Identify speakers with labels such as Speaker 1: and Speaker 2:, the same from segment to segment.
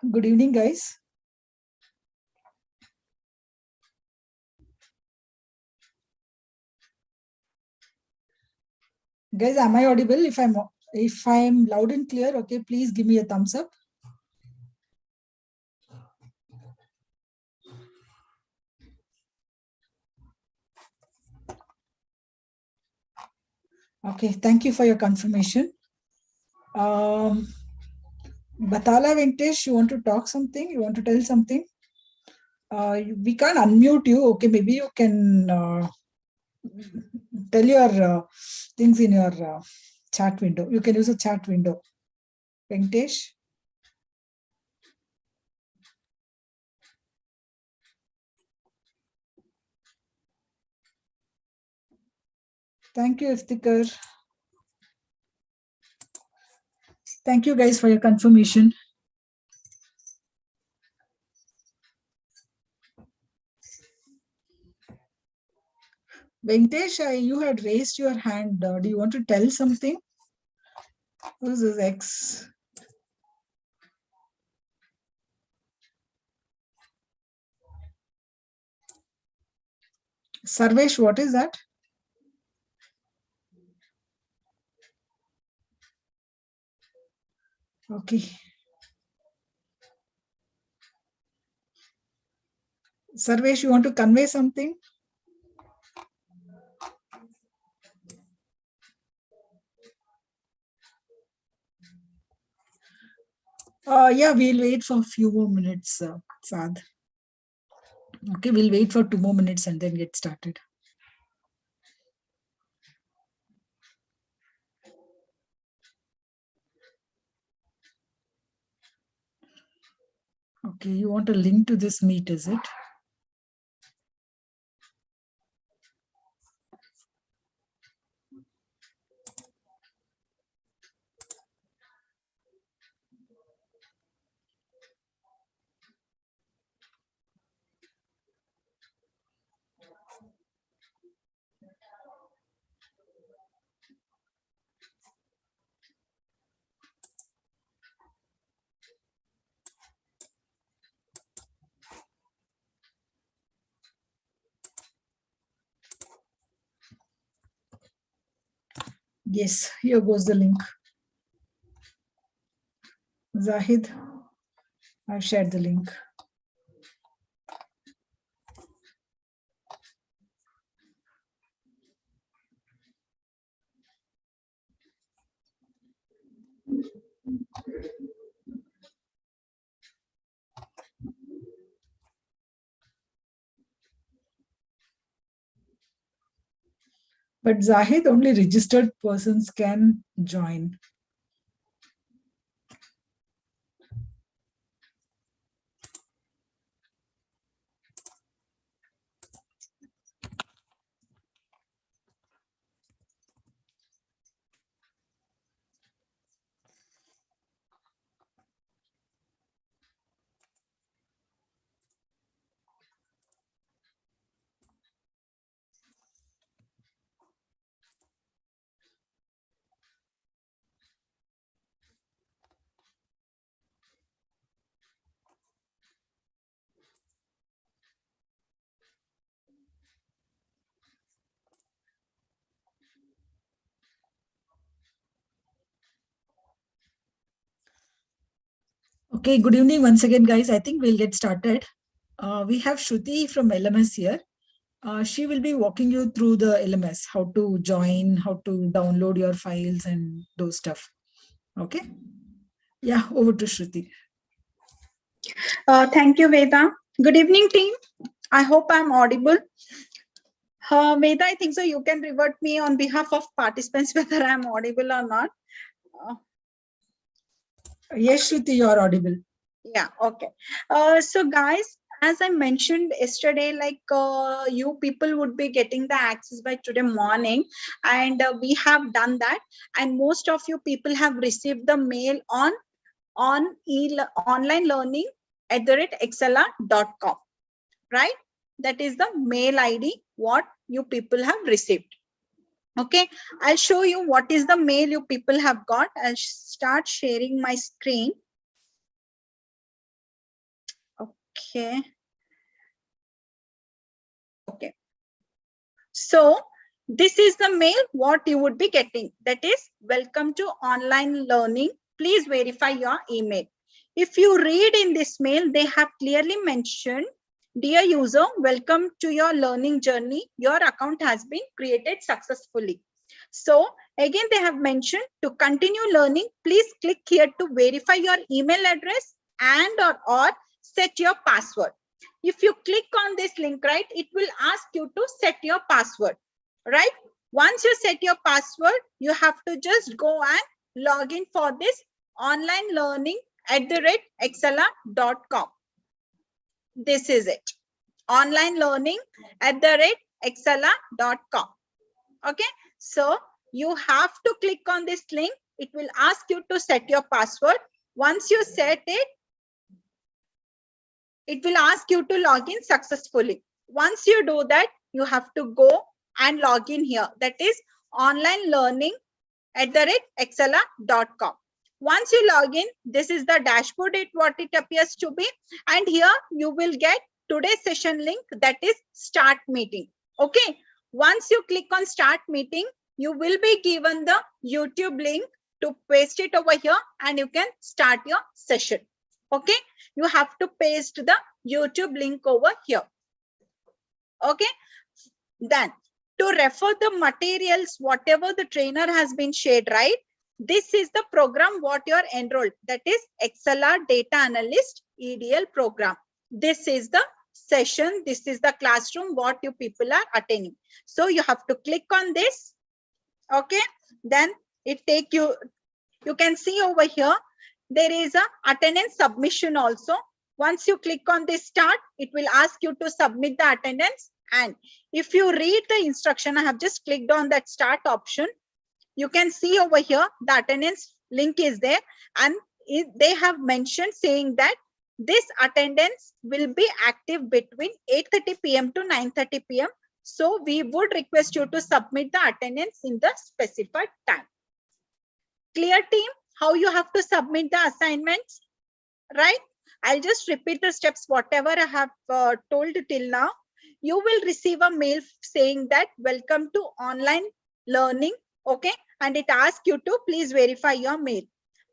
Speaker 1: Good evening, guys. Guys, am I audible? If I'm loud and clear, okay, please give me a thumbs up. Okay, thank you for your confirmation. Batala Venkatesh, you want to talk something? You want to tell something? We can't unmute you. Okay, maybe you can tell your things in your chat window. You can use a chat window. Venkatesh? Thank you, Iftikhar. Thank you, guys, for your confirmation. Venkatesh, you had raised your hand. Do you want to tell something? Who's this X? Sarvesh, what is that? Okay. Sarvesh, you want to convey something? Yeah, we'll wait for a few more minutes, Saad. Okay, we'll wait for 2 more minutes and then get started. Okay, you want a link to this meet, is it? Yes, here goes the link. Zahid, I've shared the link. But Zahid, only registered persons can join. Okay, good evening once again, guys. I think we'll get started. We have Shruti from LMS here. She will be walking you through the LMS, how to join, how to download your files and those stuff. Okay. Yeah, over to Shruti.
Speaker 2: Thank you, Veda. Good evening, team. I hope I'm audible. Veda, I think so. You can revert me on behalf of participants whether I'm audible or not.
Speaker 1: Yes, Shruti, you are audible.
Speaker 2: Yeah, okay. So, guys, as I mentioned yesterday, like you people would be getting the access by today morning, and we have done that. And most of you people have received the mail on online learning @excelr.com, right? That is the mail ID what you people have received. Okay, I'll show you what is the mail you people have got. I'll start sharing my screen. Okay. Okay. So this is the mail what you would be getting. That is, welcome to online learning. Please verify your email. If you read in this mail, they have clearly mentioned, dear user, welcome to your learning journey. Your account has been created successfully. So again, they have mentioned to continue learning, please click here to verify your email address and or set your password. If you click on this link, right, it will ask you to set your password, right? Once you set your password, you have to just go and log in for this online learning @excelr.com. This is it. Online learning @excelr.com. Okay, so you have to click on this link. It will ask you to set your password. Once you set it, it will ask you to log in successfully. Once you do that, you have to go and log in here. That is online learning @excelr.com. Once you log in, this is the dashboard, what it appears to be. And here you will get today's session link, that is start meeting. Okay. Once you click on start meeting, you will be given the YouTube link to paste it over here and you can start your session. Okay. You have to paste the YouTube link over here. Okay. Then to refer the materials, whatever the trainer has been shared, right? This is the program what you are enrolled. That is ExcelR Data Analyst EDL program. This is the session. This is the classroom what you people are attending. So you have to click on this. Okay. Then it take you, you can see over here, there is a attendance submission also. Once you click on this start, it will ask you to submit the attendance. And if you read the instruction, I have just clicked on that start option. You can see over here, the attendance link is there. And they have mentioned saying that this attendance will be active between 8:30 p.m. to 9:30 p.m. So we would request you to submit the attendance in the specified time. Clear, team, how you have to submit the assignments, right? I'll just repeat the steps, whatever I have told till now. You will receive a mail saying that welcome to online learning. Okay. And it asks you to please verify your mail.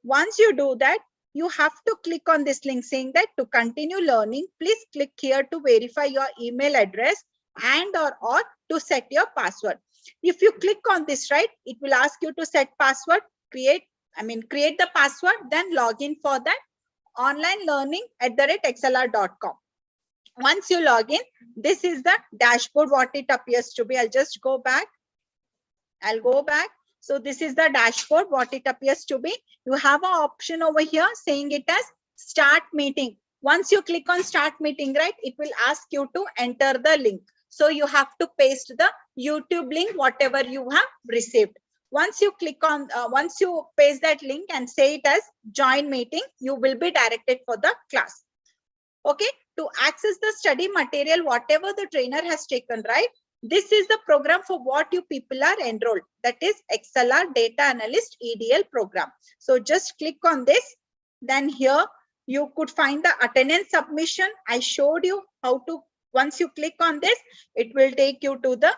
Speaker 2: Once you do that, you have to click on this link saying that to continue learning, please click here to verify your email address and or to set your password. If you click on this, right, it will ask you to set password, create the password, then log in for that online learning @excelr.com. Once you log in, this is the dashboard what it appears to be. I'll just go back. I'll go back. So this is the dashboard what it appears to be. You have an option over here saying it as start meeting. Once you click on start meeting, right, it will ask you to enter the link. So you have to paste the YouTube link, whatever you have received. Once you click on, once you paste that link and say it as join meeting, you will be directed for the class. Okay. To access the study material, whatever the trainer has taken, right? This is the program for what you people are enrolled. That is ExcelR Data Analyst EDL program. So just click on this. Then here you could find the attendance submission. I showed you how to, once you click on this, it will take you to the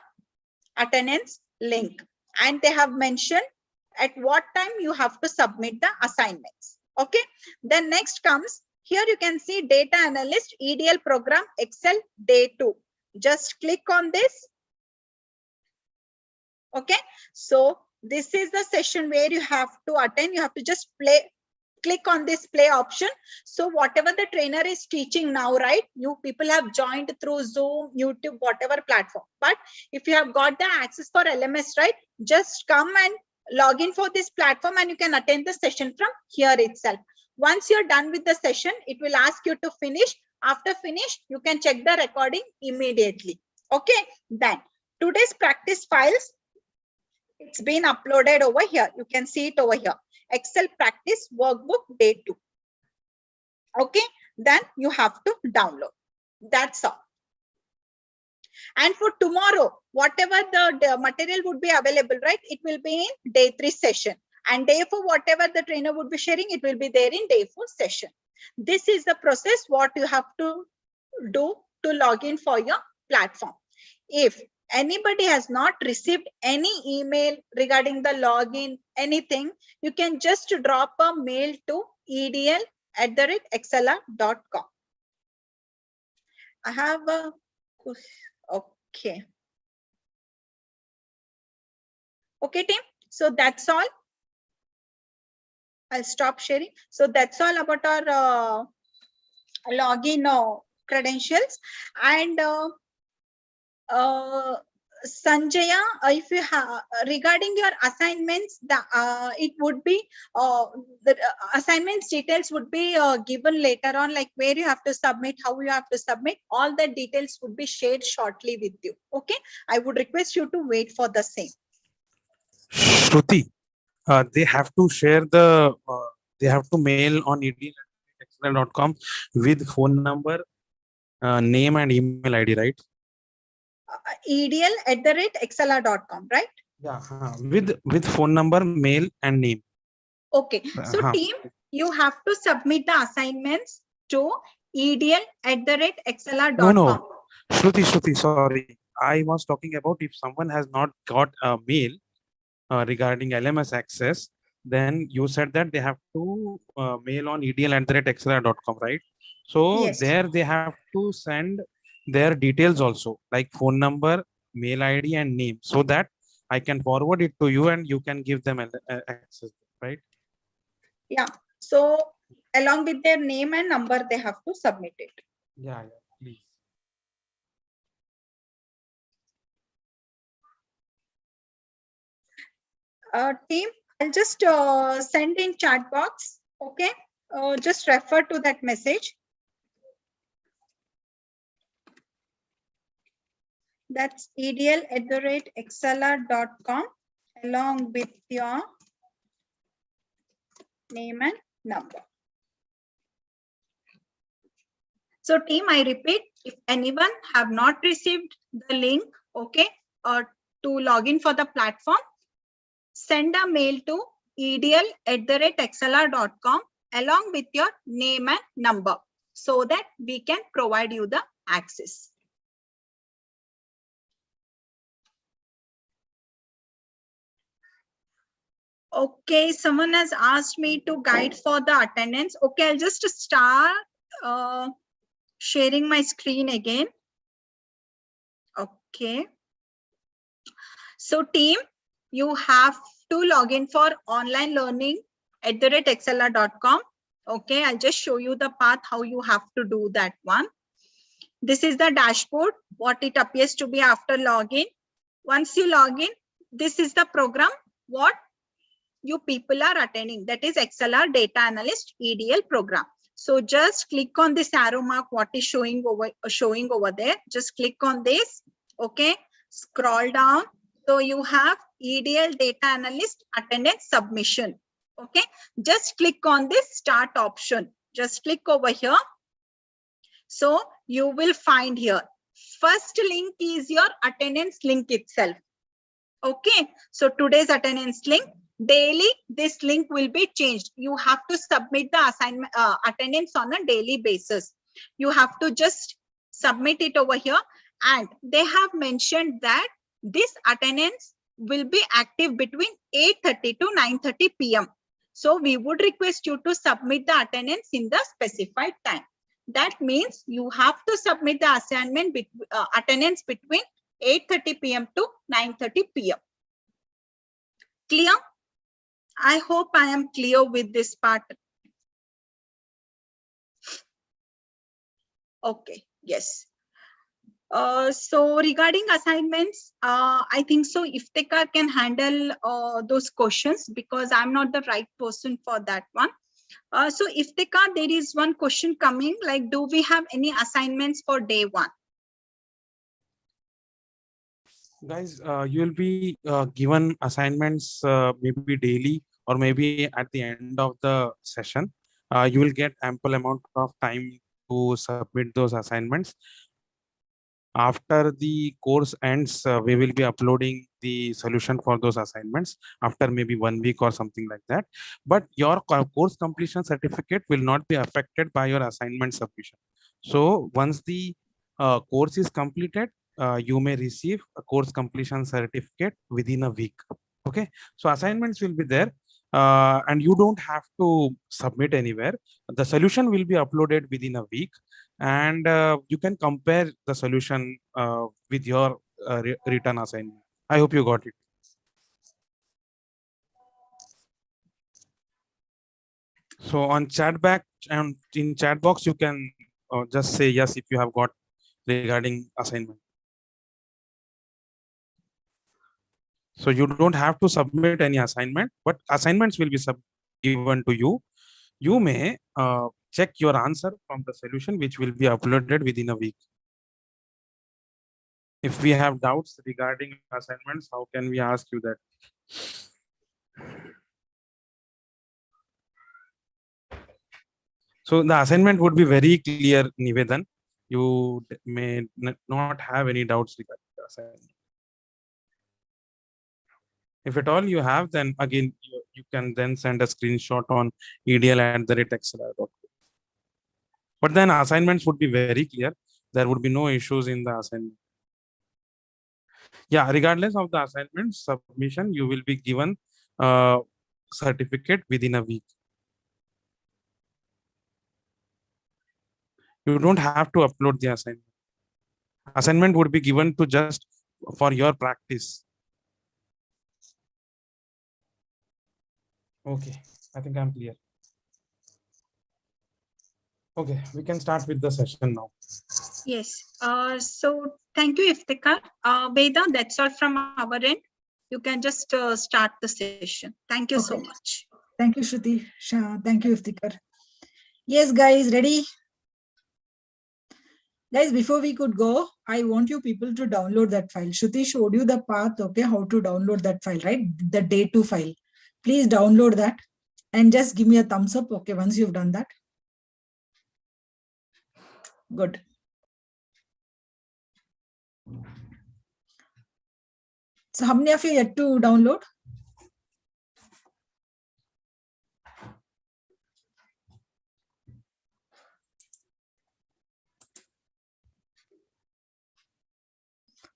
Speaker 2: attendance link. And they have mentioned at what time you have to submit the assignments. Okay. Then next comes, here you can see Data Analyst EDL program Excel Day 2. Just click on this. Okay. So this is the session where you have to attend. You have to just click on this play option. So whatever the trainer is teaching now, right? You people have joined through Zoom, YouTube, whatever platform. But if you have got the access for LMS, right? Just come and log in for this platform and you can attend the session from here itself. Once you're done with the session, it will ask you to finish. After finish, you can check the recording immediately. Okay. Then today's practice files, it's been uploaded over here. You can see it over here. Excel practice workbook day 2. Okay. Then you have to download. That's all. And for tomorrow, whatever the material would be available, right? It will be in day 3 session. And day 4, whatever the trainer would be sharing, it will be there in day 4 session. This is the process what you have to do to log in for your platform. If anybody has not received any email regarding the login, anything, you can just drop a mail to edl@excelr.com. I have a okay. Okay, team. So that's all. I'll stop sharing. So that's all about our login credentials. And Sanjaya, if you have regarding your assignments, it would be the assignments details would be given later on, like where you have to submit, how you have to submit. All the details would be shared shortly with you. Okay, I would request you to wait for the same.
Speaker 3: Shruti, they have to share the, they have to mail on edl@excelr.com with phone number, name and email ID, right?
Speaker 2: EDL@excelr.com, right?
Speaker 3: Yeah, with phone number, mail and name.
Speaker 2: Okay, so team, you have to submit the assignments to edl@excelr.com.
Speaker 3: No, Shruti, sorry. I was talking about if someone has not got a mail regarding LMS access, then you said that they have to mail on edl@excelr.com, right? So
Speaker 2: Yes.
Speaker 3: there they have to send their details also, like phone number, mail ID and name, so that I can forward it to you and you can give them access, right?
Speaker 2: Yeah. So along with their name and number, they have to submit it.
Speaker 3: Yeah, please.
Speaker 2: Team, I'll just send in chat box. Okay. Just refer to that message. That's edl@excelr.com along with your name and number. So team, I repeat, if anyone have not received the link, okay, or to log in for the platform, send a mail to edl@excelr.com along with your name and number so that we can provide you the access. Okay, someone has asked me to guide for the attendance. Okay, I'll just start sharing my screen again. Okay. So team, you have to log in for online learning @excelr.com. Okay, I'll just show you the path how you have to do that one. This is the dashboard, what it appears to be after login. Once you log in, this is the program what you people are attending, that is ExcelR Data Analyst EDL program. So just click on this arrow mark, what is showing over there. Just click on this. Okay, scroll down. So you have EDL Data Analyst attendance submission. Okay, just click on this start option. Just click over here. So you will find here, first link is your attendance link itself. Okay, so today's attendance link, daily this link will be changed. You have to submit the assignment attendance on a daily basis. You have to just submit it over here, and they have mentioned that this attendance will be active between 8:30 to 9:30 p.m. So we would request you to submit the attendance in the specified time. That means you have to submit the assignment attendance between 8:30 p.m. to 9:30 p.m. Clear? I hope I am clear with this part. Okay, yes. So regarding assignments, I think so Iftikhar can handle those questions because I'm not the right person for that one. So Iftikhar, there is one question coming, like, do we have any assignments for day one?
Speaker 3: Guys, you will be given assignments maybe daily or maybe at the end of the session. You will get ample amount of time to submit those assignments. After the course ends, we will be uploading the solution for those assignments after maybe 1 week or something like that. But your course completion certificate will not be affected by your assignment submission. So once the course is completed, you may receive a course completion certificate within a week. Okay, so assignments will be there, and you don't have to submit anywhere. The solution will be uploaded within a week, and you can compare the solution with your written assignment. I hope you got it. So on chat back and in chat box, you can just say yes if you have got regarding assignment. So you don't have to submit any assignment, but assignments will be given to you. You may check your answer from the solution, which will be uploaded within a week. If we have doubts regarding assignments, how can we ask you that? So the assignment would be very clear, Nivedan. You may not have any doubts regarding the assignment. If at all you have, then again, you can then send a screenshot on edl@excelr.com. But then assignments would be very clear. There would be no issues in the assignment. Yeah, regardless of the assignment submission, you will be given a certificate within a week. You don't have to upload the assignment. Assignment would be given to just for your practice. Okay, I think I'm clear. Okay, we can start with the session now.
Speaker 2: Yes. So thank you, Iftikhar. Veda, that's all from our end. You can just start the session. Thank you so much.
Speaker 1: Thank you, Shruti. Thank you, Iftikhar. Yes, guys, ready? Guys, before we could go, I want you people to download that file. Shruti showed you the path, okay, how to download that file, right? The day 2 file. Please download that and just give me a thumbs up, okay, once you've done that. Good. So how many of you yet to download?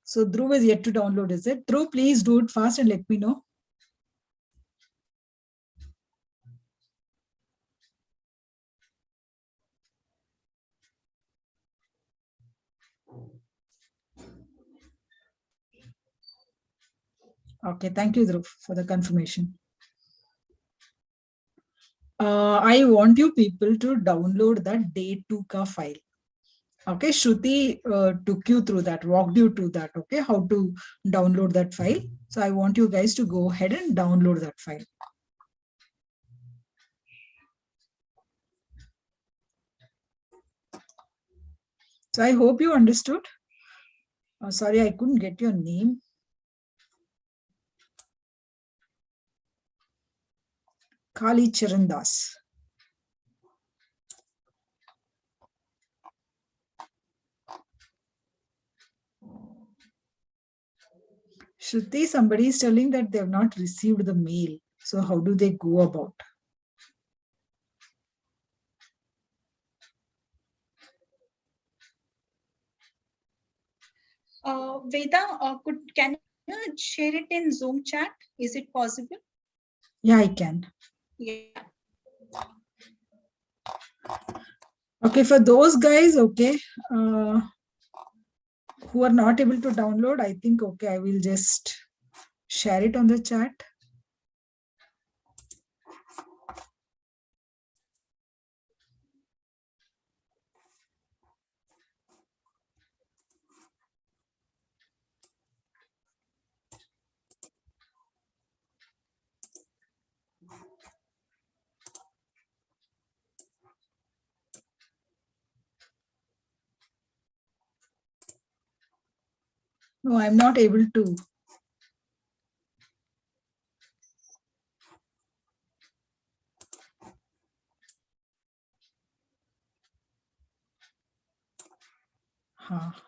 Speaker 1: So Dhruv is yet to download, is it? Dhruv, please do it fast and let me know. Okay, thank you, Dhruv, for the confirmation. I want you people to download that day 2 ka file. Okay, Shruti took you through that, walked you through that, okay, how to download that file. So I want you guys to go ahead and download that file. So I hope you understood. Sorry, I couldn't get your name. Kali Chirandas. Shruti, somebody is telling that they have not received the mail. So how do they go about?
Speaker 2: Veda, can you share it in Zoom chat? Is it possible?
Speaker 1: Yeah, I can.
Speaker 2: Yeah.
Speaker 1: Okay, for those guys, okay, who are not able to download, I think, okay, I will just share it on the chat. No, I'm not able to.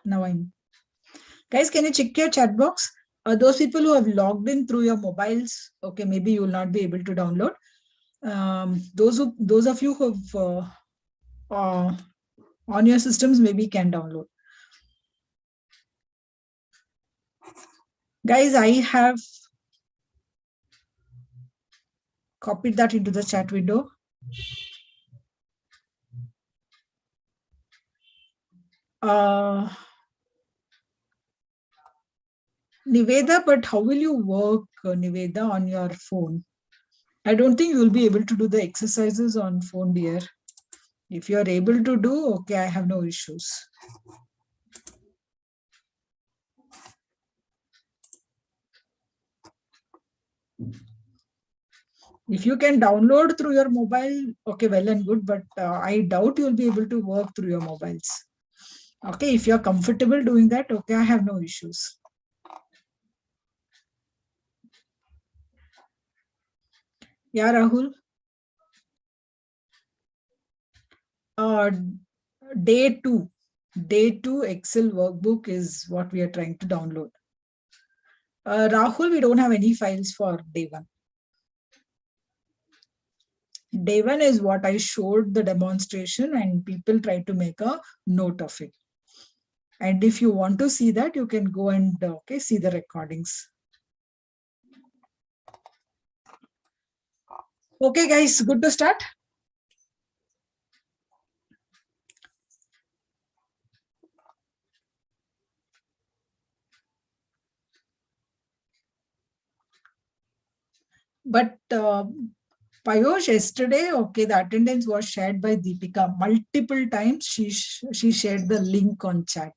Speaker 1: Now I'm. Guys, can you check your chat box? Those people who have logged in through your mobiles, okay, maybe you will not be able to download. Those of you who have On your systems, maybe can download. Guys, I have copied that into the chat window. Niveda, but how will you work, Niveda, on your phone? I don't think you will be able to do the exercises on phone, dear. If you are able to do, okay, I have no issues. If you can download through your mobile, okay, well and good, but I doubt you'll be able to work through your mobiles. Okay, if you're comfortable doing that, okay, I have no issues. Yeah, Rahul. Day two Excel workbook is what we are trying to download. Rahul, we don't have any files for day one. Day one is what I showed the demonstration and people try to make a note of it. And if you want to see that, you can go and see the recordings. Okay, guys, good to start. But Payush, yesterday, okay, the attendance was shared by Deepika multiple times. She shared the link on chat.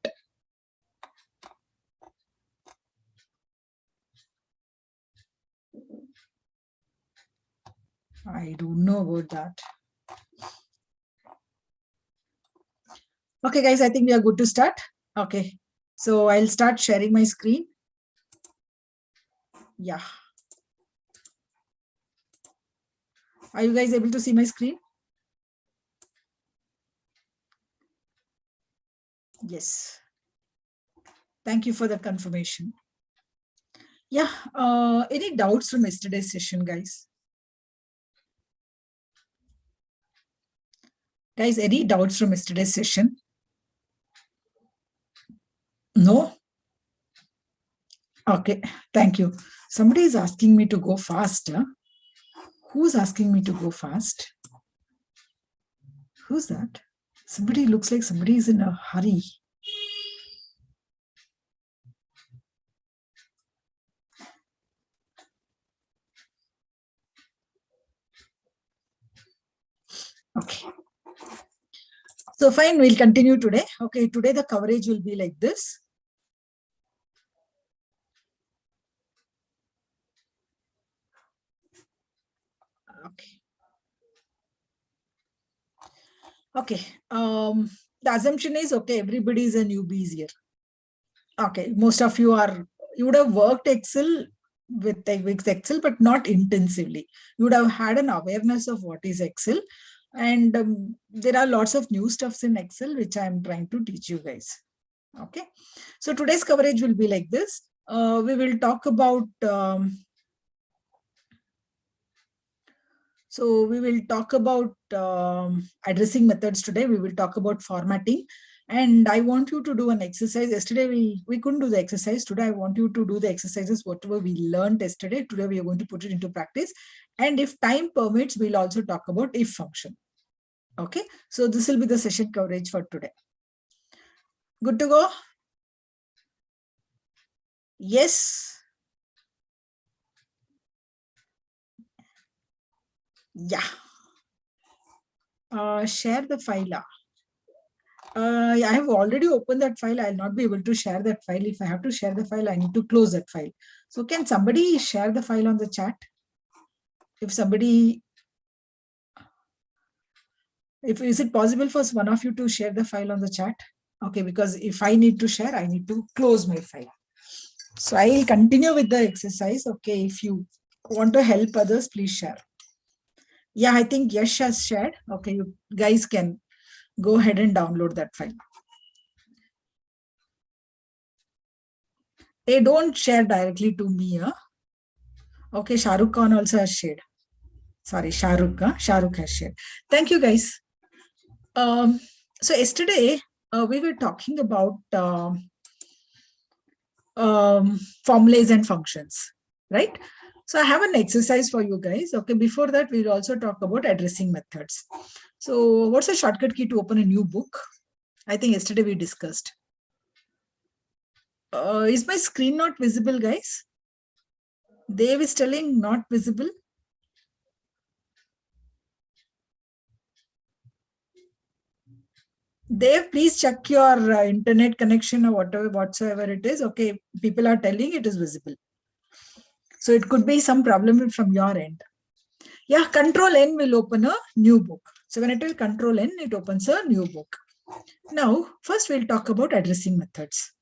Speaker 1: I don't know about that. Okay, guys, I think we are good to start. Okay, so I'll start sharing my screen. Yeah. Are you guys able to see my screen? Yes. Thank you for the confirmation. Yeah. Any doubts from yesterday's session, guys? Guys, any doubts from yesterday's session? No? Okay, thank you. Somebody is asking me to go fast. Huh? Who's asking me to go fast? Who's that? Somebody looks like somebody is in a hurry. Okay. So fine, we'll continue today. Okay, today the coverage will be like this. Okay. Okay. The assumption is, okay, everybody is a newbie here. Okay, most of you would have worked Excel with Excel, but not intensively. You would have had an awareness of what is Excel. And there are lots of new stuffs in Excel, which I'm trying to teach you guys. Okay. So today's coverage will be like this. We will talk about addressing methods today. We will talk about formatting. And I want you to do an exercise. Yesterday, we couldn't do the exercise. Today, I want you to do the exercises, whatever we learned yesterday. Today, we are going to put it into practice. And if time permits, we'll also talk about if function. Okay. So this will be the session coverage for today. Good to go? Yes. Yeah. Share the file. I have already opened that file. I'll not be able to share that file. If I have to share the file, I need to close that file. So can somebody share the file on the chat? Is it possible for one of you to share the file on the chat? Okay, because if I need to share, I need to close my file. So I will continue with the exercise. Okay, if you want to help others, please share. Yeah, I think Yash has shared. Okay, you guys can go ahead and download that file. They don't share directly to me. Huh? Okay, Shah Rukh Khan also has shared. Sorry, Shah Rukh has shared. Thank you, guys. So yesterday we were talking about formulas and functions, right? So I have an exercise for you guys. Okay, before that, we'll also talk about addressing methods. So what's a shortcut key to open a new book? I think yesterday we discussed. Is my screen not visible, guys? Dave is telling not visible. Dave, please check your internet connection or whatsoever it is. Okay, people are telling it is visible. So it could be some problem from your end. Yeah, Control N will open a new book. So when I tell Control N, it opens a new book. Now, first we'll talk about addressing methods.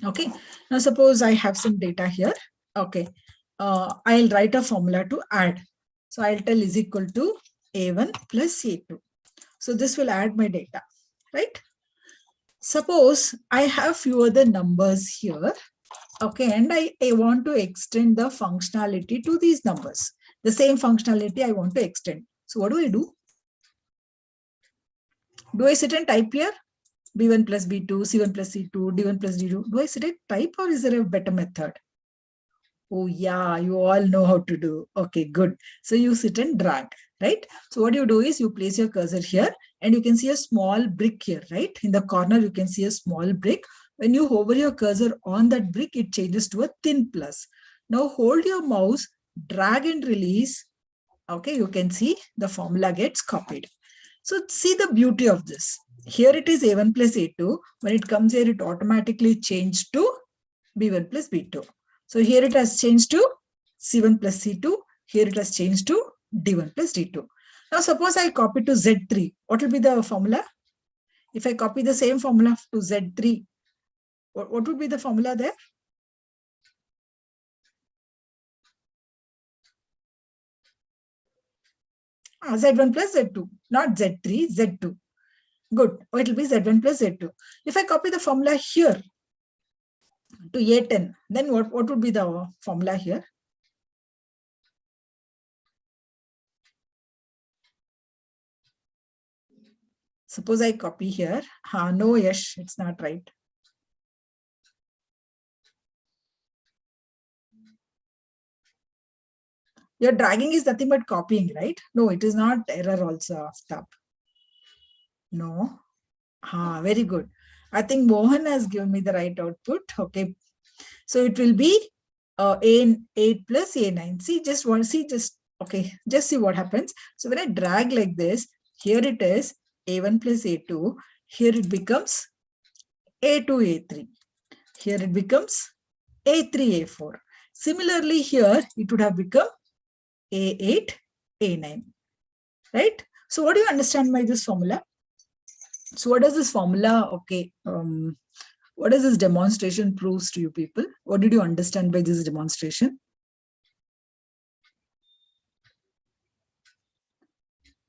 Speaker 1: Okay, now suppose I have some data here. Okay, I'll write a formula to add. So I'll tell is equal to A1 plus A2. So this will add my data, right? Suppose I have few other numbers here. Okay, and I want to extend the functionality to these numbers. The same functionality I want to extend. So what do? Do I sit and type here? B1 plus B2, C1 plus C2, D1 plus D2. Do I sit and type or is there a better method? Oh yeah, you all know how to do. Okay, good. So you sit and drag, right? So what you do is you place your cursor here and you can see a small brick here, right? In the corner, you can see a small brick. When you hover your cursor on that brick, it changes to a thin plus. Now hold your mouse, drag and release. Okay, you can see the formula gets copied. So see the beauty of this. Here it is A1 plus A2. When it comes here, it automatically changed to B1 plus B2. So here it has changed to C1 plus C2. Here it has changed to D1 plus D2. Now suppose I copy to Z3. What will be the formula? If I copy the same formula to Z3, what would be the formula there? Z1 plus Z2, not Z3, Z2. Good. It will be Z1 plus Z2. If I copy the formula here to A10, then what would be the formula here? Suppose I copy here. No, Yash, it's not right. Your dragging is nothing but copying, right? No, it is not error also. Stop. No. Very good. I think Mohan has given me the right output. Okay. So it will be A8 plus A9. See, just okay, just see what happens. So when I drag like this, here it is A1 plus A2. Here it becomes A2, A3. Here it becomes A3, A4. Similarly, here it would have become A8, A9, right? So what do you understand by this formula? So what does this formula, okay, what does this demonstration proves to you people? What did you understand by this demonstration?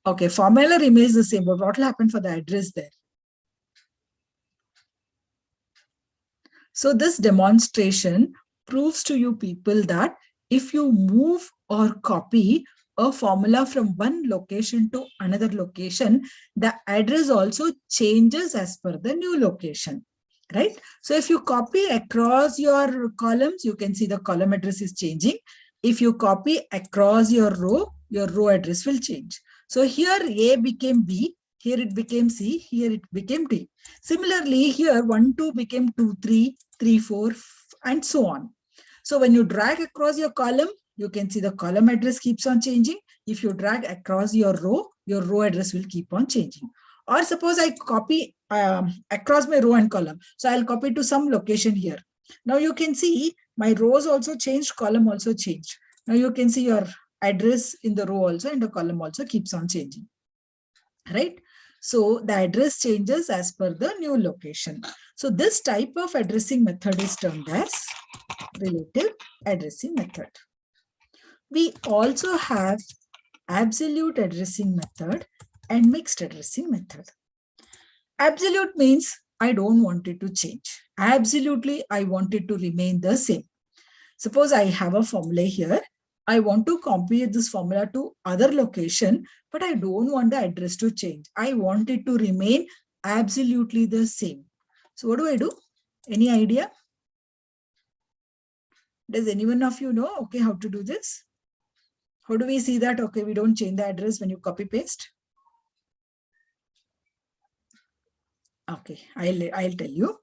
Speaker 1: Okay, formula remains the same, but what will happen for the address there? So this demonstration proves to you people that if you move or copy a formula from one location to another location, the address also changes as per the new location, right? So if you copy across your columns, you can see the column address is changing. If you copy across your row address will change. So here A became B, here it became C, here it became D. Similarly, here 1, 2 became 2, 3, 3, 4, and so on. So when you drag across your column, you can see the column address keeps on changing. If you drag across your row address will keep on changing. Or suppose I copy across my row and column. So I'll copy to some location here. Now you can see my rows also changed, column also changed. Now you can see your address in the row also and the column also keeps on changing, right? So the address changes as per the new location. So this type of addressing method is termed as relative addressing method. We also have absolute addressing method and mixed addressing method. Absolute means I don't want it to change. Absolutely, I want it to remain the same. Suppose I have a formula here. I want to copy this formula to other location, but I don't want the address to change. I want it to remain absolutely the same. So what do I do? Any idea? Does anyone of you know, okay, how to do this? How do we see that, okay, we don't change the address when you copy paste? Okay, I'll tell you.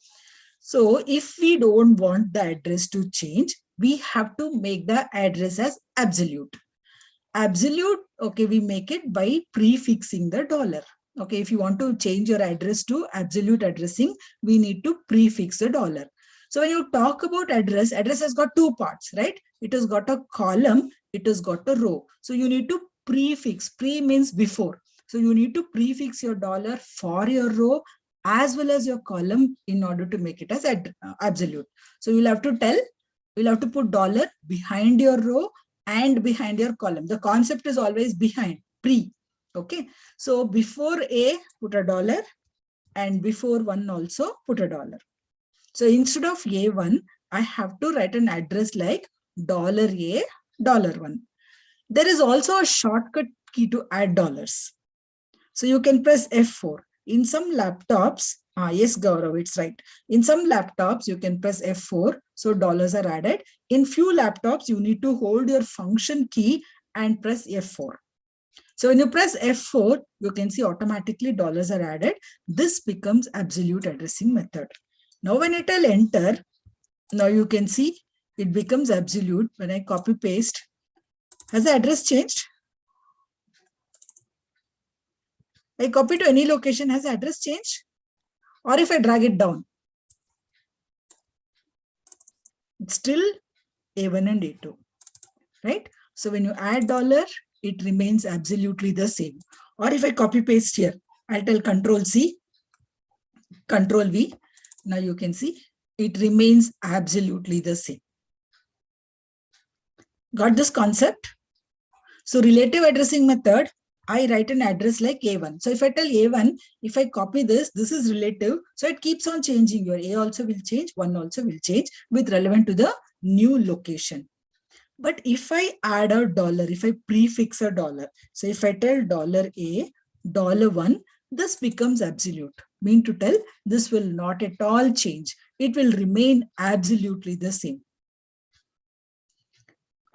Speaker 1: So if we don't want the address to change, we have to make the address as absolute. Absolute, okay, we make it by prefixing the dollar. Okay, if you want to change your address to absolute addressing, we need to prefix the dollar. So when you talk about address, address has got two parts, right? It has got a column, it has got a row. So you need to prefix. Pre means before. So you need to prefix your dollar for your row as well as your column in order to make it as absolute. So you'll have to put dollar behind your row and behind your column. The concept is always behind, pre. Okay. So before A, put a dollar, and before 1 also put a dollar. So instead of A1, I have to write an address like $A, $1. There is also a shortcut key to add dollars. So you can press F4. In some laptops, yes, Gaurav, it's right. In some laptops, you can press F4, so dollars are added. In few laptops, you need to hold your function key and press F4. So when you press F4, you can see automatically dollars are added. This becomes absolute addressing method. Now when I tell enter, now you can see it becomes absolute. When I copy paste, has the address changed? I copy to any location, has the address changed? Or if I drag it down, it's still A1 and A2, right? So when you add dollar, it remains absolutely the same. Or if I copy paste here, I'll tell Control C, Control V. Now you can see it remains absolutely the same. Got this concept? So relative addressing method, I write an address like A1. So if I tell A1, if I copy this, this is relative. So it keeps on changing. Your A also will change, 1 also will change with relevant to the new location. But if I add a dollar, if I prefix a dollar, so if I tell $A, $1, this becomes absolute. Mean to tell, this will not at all change. It will remain absolutely the same.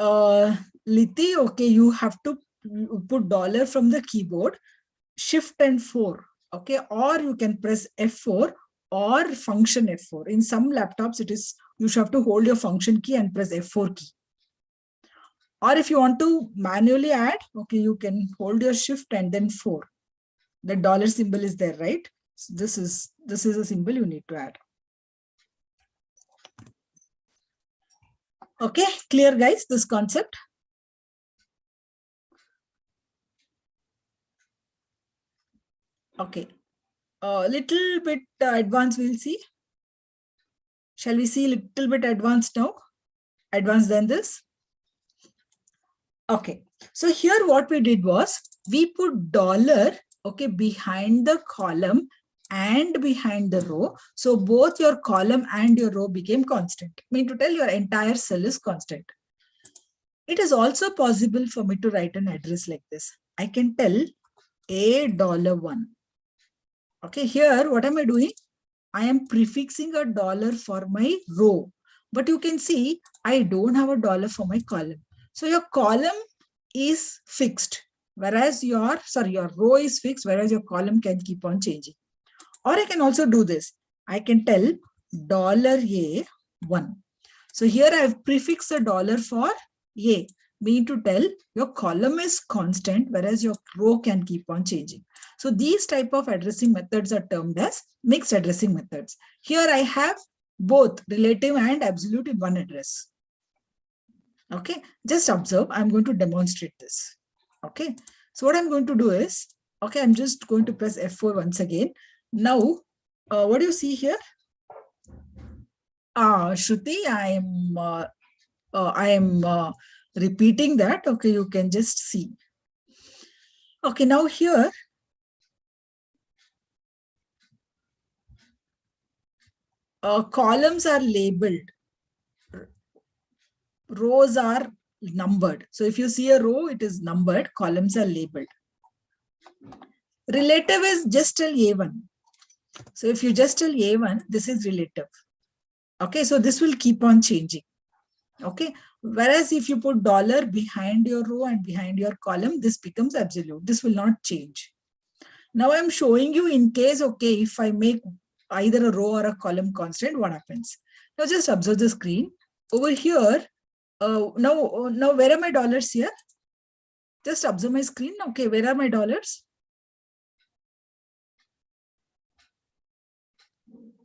Speaker 1: Liti, okay, you have to put dollar from the keyboard, shift and 4, okay, or you can press F4 or function F4. In some laptops, it is you should have to hold your function key and press F4 key. Or if you want to manually add, okay, you can hold your shift and then 4. The dollar symbol is there, right? So this is a symbol you need to add. Okay, clear guys, this concept? Okay, a little bit advanced we'll see. Shall we see a little bit advanced now? Advanced than this? Okay, so here what we did was, we put dollar, okay, behind the column and behind the row. So both your column and your row became constant. I mean to tell your entire cell is constant. It is also possible for me to write an address like this. I can tell $1. Okay, here what am I doing? I am prefixing a dollar for my row. But you can see I don't have a dollar for my column. So your column is fixed, whereas your row is fixed, whereas your column can keep on changing. Or I can also do this. I can tell $A1. So here I have prefixed a dollar for A, mean to tell your column is constant, whereas your row can keep on changing. So these type of addressing methods are termed as mixed addressing methods. Here I have both relative and absolute in one address. Okay, just observe. I'm going to demonstrate this. Okay, so what I'm going to do is, okay, I'm just going to press F4 once again. Now, what do you see here? Shruti, I am repeating that. Okay, you can just see. Okay, now here, columns are labeled. Rows are numbered. So if you see a row, it is numbered. Columns are labeled. Relative is just till A1. So if you just tell A1, this is relative. Okay, so this will keep on changing. Okay, whereas if you put dollar behind your row and behind your column, this becomes absolute. This will not change. Now I'm showing you in case, okay, if I make either a row or a column constant, what happens? Now just observe the screen. Over here, now where are my dollars here? Just observe my screen. Okay, where are my dollars?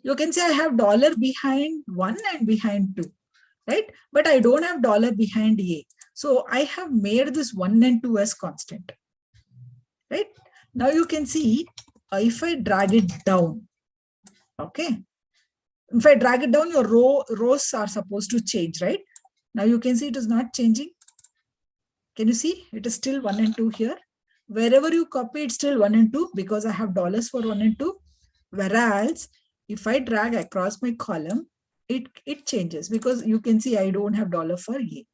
Speaker 1: You can say I have dollar behind 1 and behind 2, right? But I don't have dollar behind A. So I have made this 1 and 2 as constant, right? Now you can see if I drag it down, okay? If I drag it down, your rows are supposed to change, right? Now you can see it is not changing. Can you see? It is still 1 and 2 here. Wherever you copy, it's still 1 and 2 because I have dollars for 1 and 2. Whereas if I drag across my column, it changes because you can see I don't have dollar for A.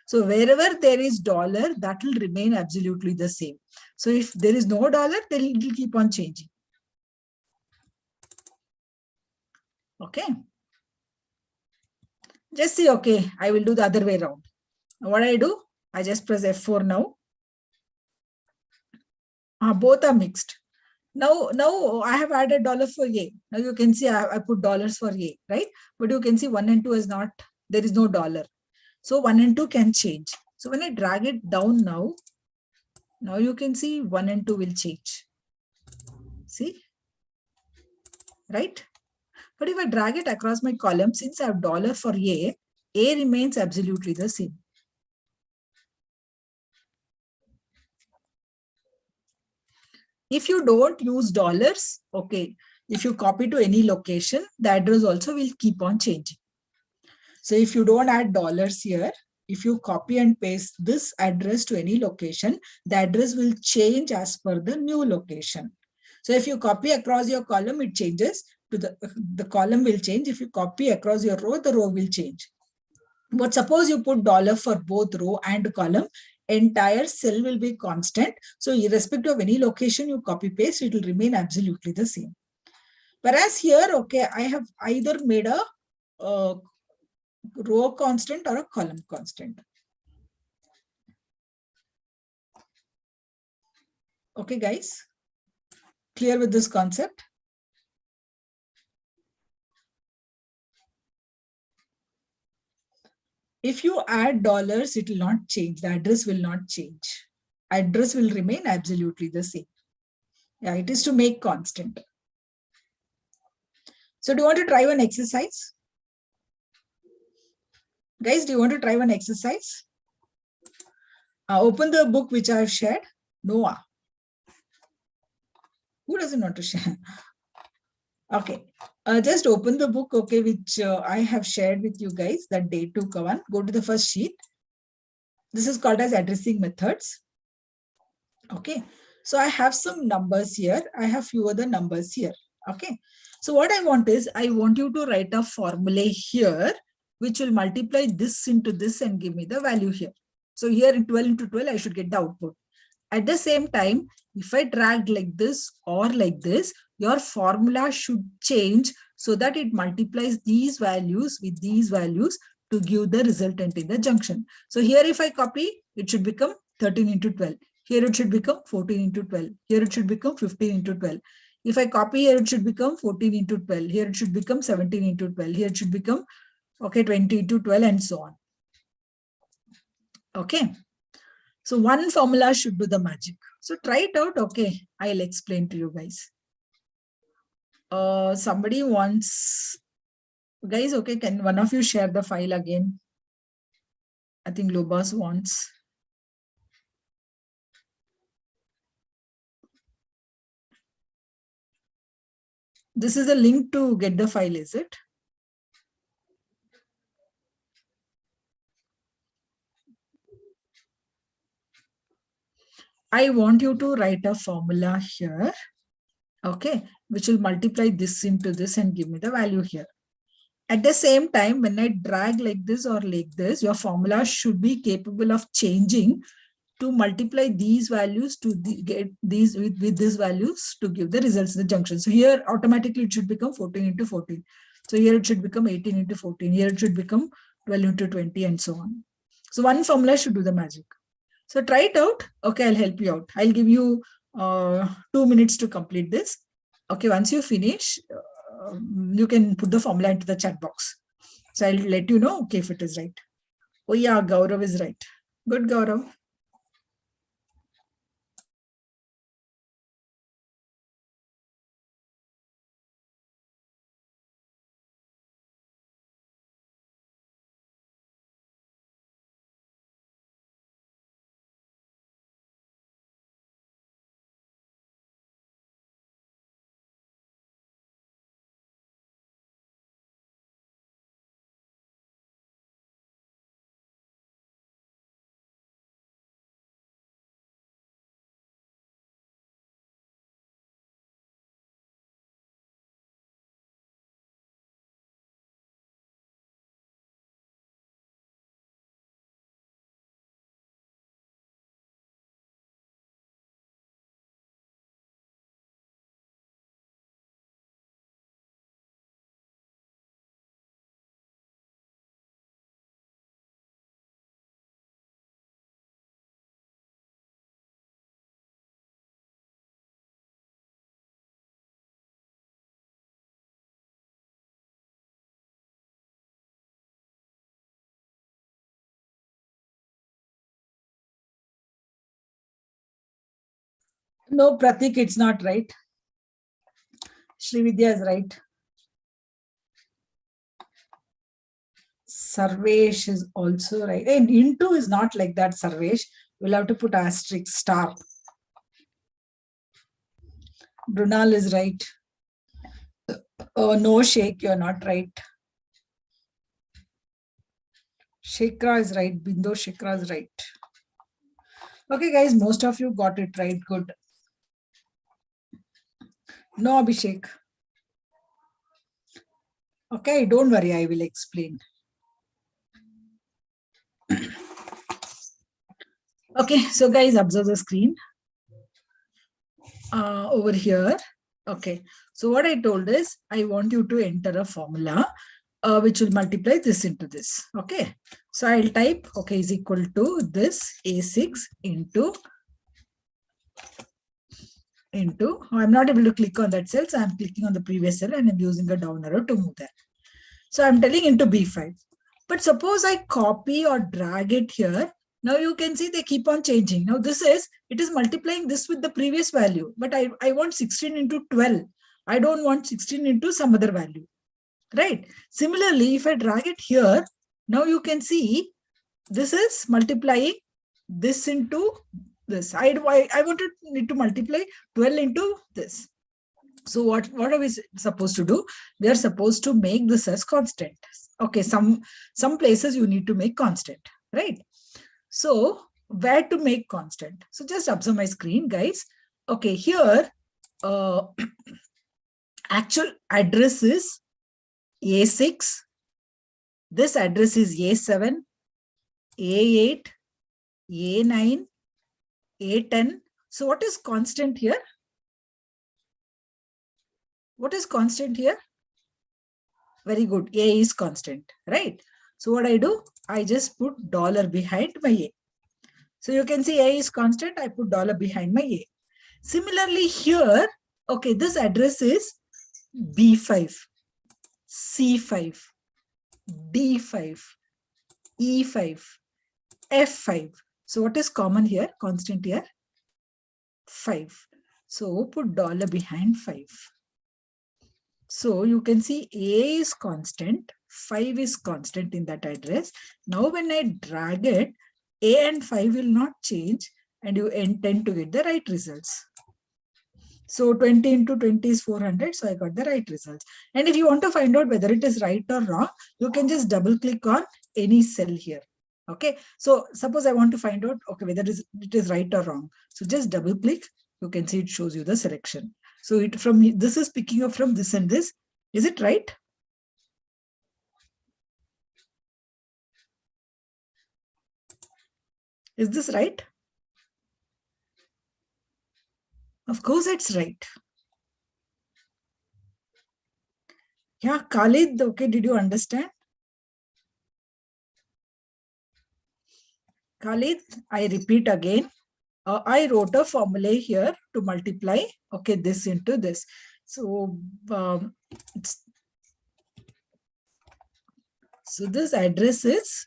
Speaker 1: So wherever there is dollar, that will remain absolutely the same. So if there is no dollar, then it will keep on changing. Okay. Just see, okay, I will do the other way around. What I do? I just press F4 now. Both are mixed. Now I have added dollar for A. Now you can see I put dollars for A, right? But you can see 1 and 2 is not, there is no dollar. So 1 and 2 can change. So when I drag it down now you can see 1 and 2 will change. See? Right? But if I drag it across my column, since I have dollar for A remains absolutely the same. If you don't use dollars, okay, if you copy to any location, the address also will keep on changing. So if you don't add dollars here, if you copy and paste this address to any location, the address will change as per the new location. So if you copy across your column, it changes to the column will change. If you copy across your row, the row will change. But suppose you put dollar for both row and column, entire cell will be constant. So irrespective of any location you copy paste, it will remain absolutely the same. Whereas here, okay, I have either made a row constant or a column constant. Okay, guys, clear with this concept? If you add dollars, it will not change. The address will not change. Address will remain absolutely the same. Yeah, it is to make constant. So do you want to try one exercise? Guys, do you want to try one exercise? Open the book which I have shared. Noah. Who doesn't want to share? Okay. Just open the book, okay, which I have shared with you guys, that day 2 Kavan. Go to the first sheet. This is called as addressing methods. Okay. So I have some numbers here. I have few other numbers here. Okay. So what I want is, I want you to write a formula here, which will multiply this into this and give me the value here. So here in 12 into 12, I should get the output. At the same time, if I drag like this or like this, your formula should change so that it multiplies these values with these values to give the resultant in the junction. So here if I copy, it should become 13 into 12. Here it should become 14 into 12. Here it should become 15 into 12. If I copy here, it should become 14 into 12. Here it should become 17 into 12. Here it should become, okay, 20 into 12 and so on. Okay. So one formula should do the magic. So try it out. Okay, I'll explain to you guys. Somebody wants, guys, okay, can one of you share the file again? I think Lobas wants. This is a link to get the file, is it? I want you to write a formula here, okay, which will multiply this into this and give me the value here. At the same time, when I drag like this or like this, your formula should be capable of changing to multiply these values to get these with these values to give the results in the junction. So here automatically it should become 14 into 14. So here it should become 18 into 14. Here it should become 12 into 20 and so on. So one formula should do the magic. So try it out. Okay, I'll help you out. I'll give you 2 minutes to complete this. Okay, once you finish, you can put the formula into the chat box. So I'll let you know, okay, if it is right. Oh yeah, Gaurav is right. Good, Gaurav. No, Pratik, it's not right. Srividya is right. Sarvesh is also right. And into is not like that, Sarvesh. We'll have to put asterisk star. Brunal is right. Oh, no, Sheikh, you're not right. Shekra is right. Bindo Shekra is right. Okay, guys, most of you got it right. Good. No, Abhishek. Okay, don't worry. I will explain. Okay, so guys, observe the screen. Over here. Okay, so what I told is I want you to enter a formula which will multiply this into this. Okay, so I'll type, okay, is equal to this A6 into, I'm not able to click on that cell, so I'm clicking on the previous cell and I'm using a down arrow to move there. So I'm telling into B5. But suppose I copy or drag it here. Now you can see they keep on changing. Now it is multiplying this with the previous value, but I want 16 into 12. I don't want 16 into some other value, right? Similarly, if I drag it here, now you can see this is multiplying this into this. I wanted it to multiply 12 into this. So what are we supposed to do? We are supposed to make this as constant. Okay, some places you need to make constant, right? So where to make constant? So just observe my screen, guys. Okay, here actual address is A6. This address is A7, A8, A9, A10. So what is constant here? What is constant here? Very good. A is constant, right? So what I do? I just put dollar behind my A. So you can see A is constant. I put dollar behind my A. Similarly here, okay, this address is B5, C5, D5, E5, F5. So what is common here? Constant here? 5. So put dollar behind 5. So you can see A is constant, 5 is constant in that address. Now when I drag it, A and 5 will not change and you intend to get the right results. So 20 into 20 is 400. So I got the right results. And if you want to find out whether it is right or wrong, you can just double click on any cell here. Okay. So suppose I want to find out, okay, whether it is right or wrong. So just double click. You can see it shows you the selection. So this is picking up from this and this. Is it right? Is this right? Of course, it's right. Yeah, Khalid, okay, did you understand? Khalid, I repeat again. I wrote a formula here to multiply, okay, this into this. So, so this address is,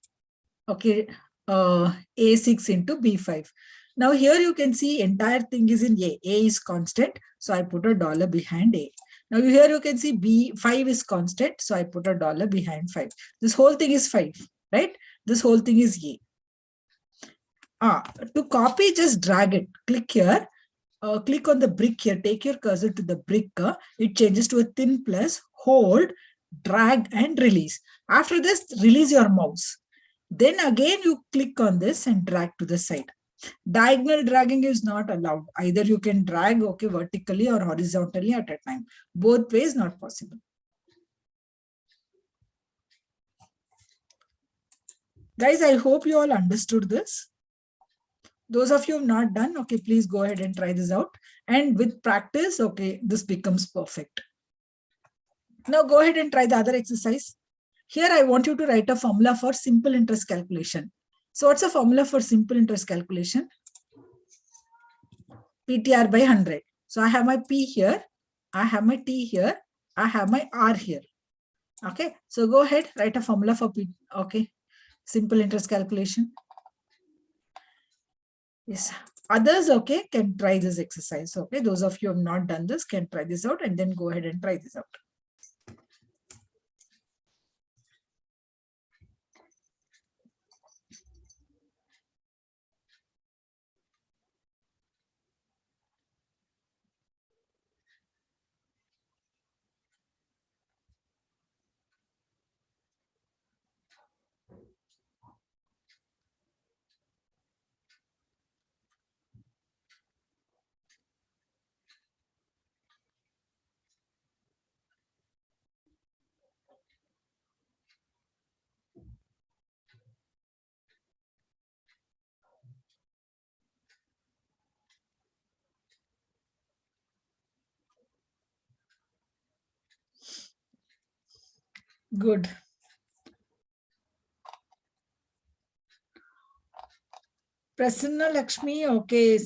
Speaker 1: okay, A6 into B5. Now here you can see entire thing is in A. A is constant, so I put a dollar behind A. Now here you can see B5 is constant, so I put a dollar behind 5. This whole thing is 5, right? This whole thing is A. To copy, just drag it. Click here. Click on the brick here. Take your cursor to the brick. It changes to a thin plus. Hold, drag, and release. After this, release your mouse. Then again, you click on this and drag to the side. Diagonal dragging is not allowed. Either you can drag, okay, vertically or horizontally at a time. Both ways not possible. Guys, I hope you all understood this. Those of you who have not done, okay, please go ahead and try this out. And with practice, okay, this becomes perfect. Now go ahead and try the other exercise. Here, I want you to write a formula for simple interest calculation. So what's a formula for simple interest calculation? PTR by 100. So I have my P here, I have my T here, I have my R here. Okay, so go ahead, write a formula for P, okay, simple interest calculation. Yes, others, okay, can try this exercise. Okay, those of you who have not done this can try this out and then go ahead and try this out. Good. Prasanna Lakshmi, okay,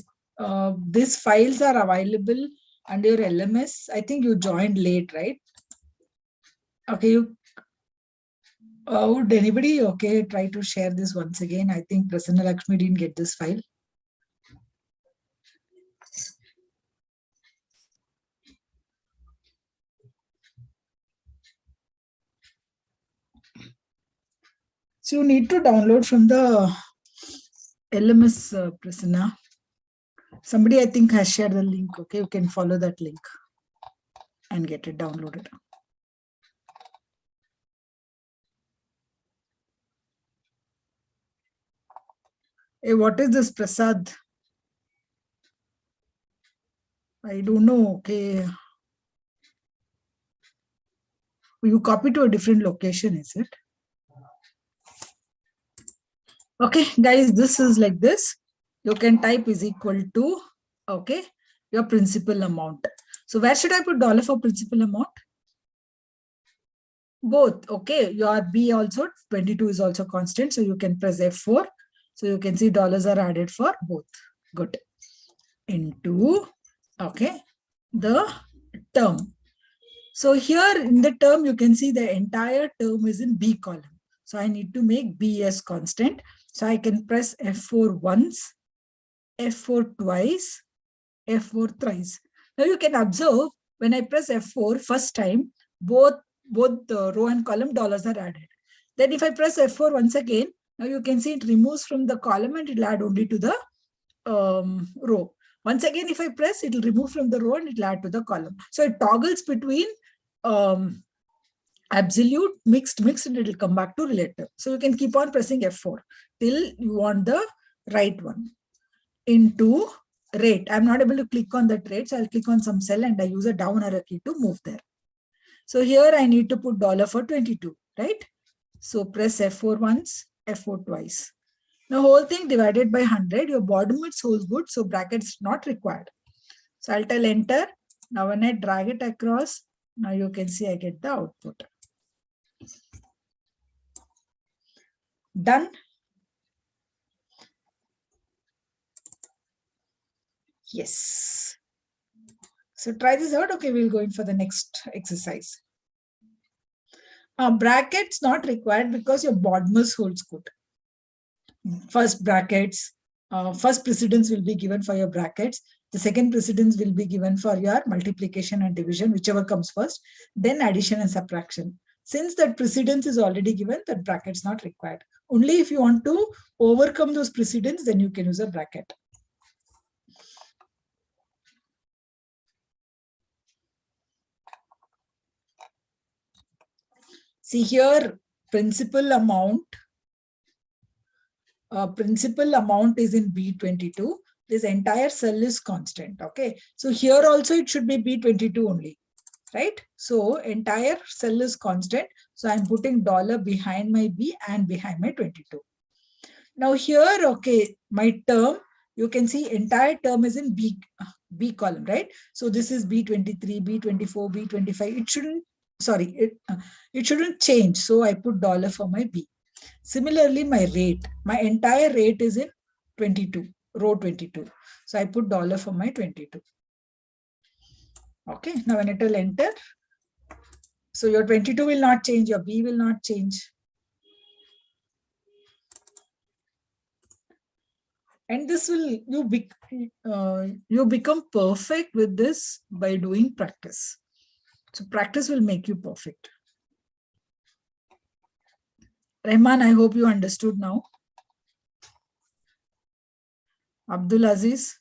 Speaker 1: these files are available under your LMS. I think you joined late, right? Okay, would anybody, okay, try to share this once again? I think Prasanna Lakshmi didn't get this file. So you need to download from the LMS, Prasanna. Somebody, I think, has shared the link. Okay, you can follow that link and get it downloaded. Hey, what is this, Prasad? I don't know. Okay. You copy to a different location, is it? Okay, guys, this is like this. You can type is equal to, okay, your principal amount. So where should I put dollar for principal amount? Both, okay. Your B also, 22 is also constant. So you can press F4. So you can see dollars are added for both. Good. Into, okay, the term. So here in the term, you can see the entire term is in B column. So I need to make B as constant. So I can press F4 once, F4 twice, F4 thrice. Now you can observe when I press F4 first time, both the row and column dollars are added. Then if I press F4 once again, now you can see it removes from the column and it will add only to the row. Once again, if I press, it will remove from the row and it will add to the column. So it toggles between absolute, mixed, and it will come back to relative. So you can keep on pressing F4 till you want the right one. Into rate. I'm not able to click on that rate, so I'll click on some cell and I use a down arrow key to move there. So here I need to put dollar for 22, right? So press F4 once, F4 twice. The whole thing divided by 100, your bottom it holds good, so brackets not required. So I'll tell enter. Now when I drag it across, now you can see I get the output. Done. Yes. So try this out. Okay, we'll go in for the next exercise. Brackets not required because your BODMAS holds good. First brackets, first precedence will be given for your brackets. The second precedence will be given for your multiplication and division, whichever comes first, then addition and subtraction. Since that precedence is already given, that bracket's not required. Only if you want to overcome those precedents, then you can use a bracket. See here, principal amount is in B22. This entire cell is constant. Okay, so here also it should be B22 only, right? So entire cell is constant. So I'm putting dollar behind my B and behind my 22. Now here, okay, my term, you can see entire term is in B column, right? So this is B23, B24, B25. It shouldn't, sorry, it shouldn't change. So I put dollar for my B. Similarly, my rate, my entire rate is in 22, row 22. So I put dollar for my 22. Okay, now when it will enter, so your 22 will not change, your B will not change. And this will, you become perfect with this by doing practice. So practice will make you perfect. Rahman, I hope you understood now. Abdul Aziz.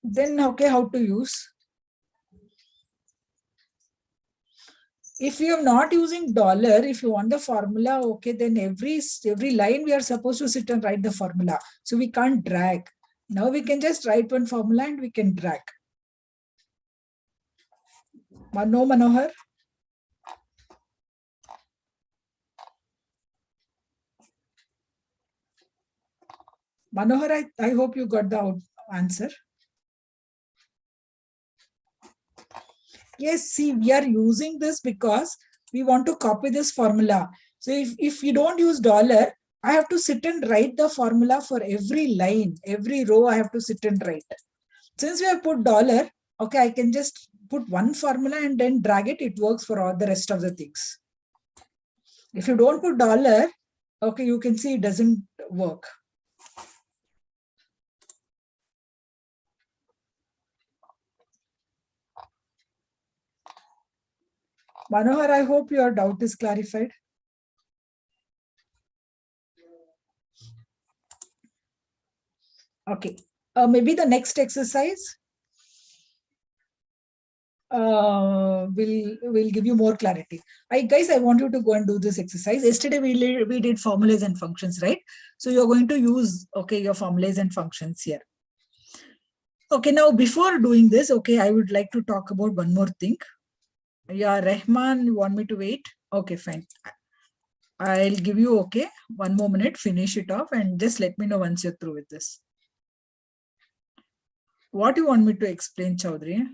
Speaker 1: Then, okay, how to use? If you are not using dollar, if you want the formula, okay, then every line we are supposed to sit and write the formula. So we can't drag. Now we can just write one formula and we can drag. No, Manohar? Manohar, I hope you got the answer. Yes, see, we are using this because we want to copy this formula. So if you don't use dollar, I have to sit and write the formula for every line, every row I have to sit and write. Since we have put dollar, okay, I can just put one formula and then drag it. It works for all the rest of the things. If you don't put dollar, okay, you can see it doesn't work. Manohar, I hope your doubt is clarified. Okay, maybe the next exercise will give you more clarity. Guys, I want you to go and do this exercise. Yesterday we did formulas and functions, right? So you're going to use, okay, your formulas and functions here. Okay, now before doing this, okay, I would like to talk about one more thing. Yeah, Rahman, you want me to wait? Okay, fine. I'll give you, okay, 1 more minute, finish it off and just let me know once you're through with this. What do you want me to explain, Chaudhary?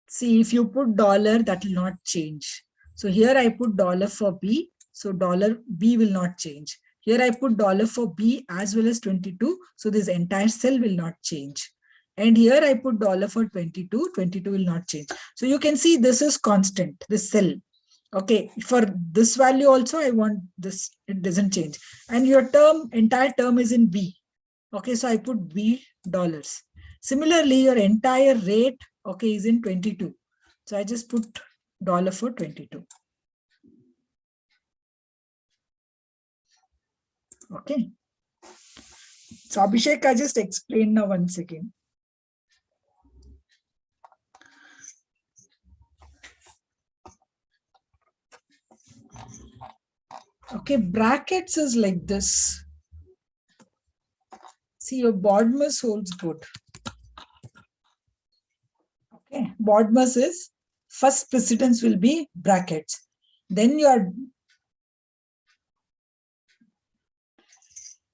Speaker 1: See, if you put dollar, that will not change. So here I put dollar for B. So dollar B will not change. Here I put dollar for B as well as 22. So this entire cell will not change. And here I put dollar for 22. 22 will not change. So you can see this is constant, this cell. Okay, for this value also, I want this, it doesn't change. And your term, entire term is in B. Okay, so I put B dollars. Similarly, your entire rate, okay, is in 22. So I just put dollar for 22. Okay. So Abhishek, I just explained now once again. Okay, brackets is like this. See, your BODMAS holds good. Okay, BODMAS is first precedence will be brackets. Then your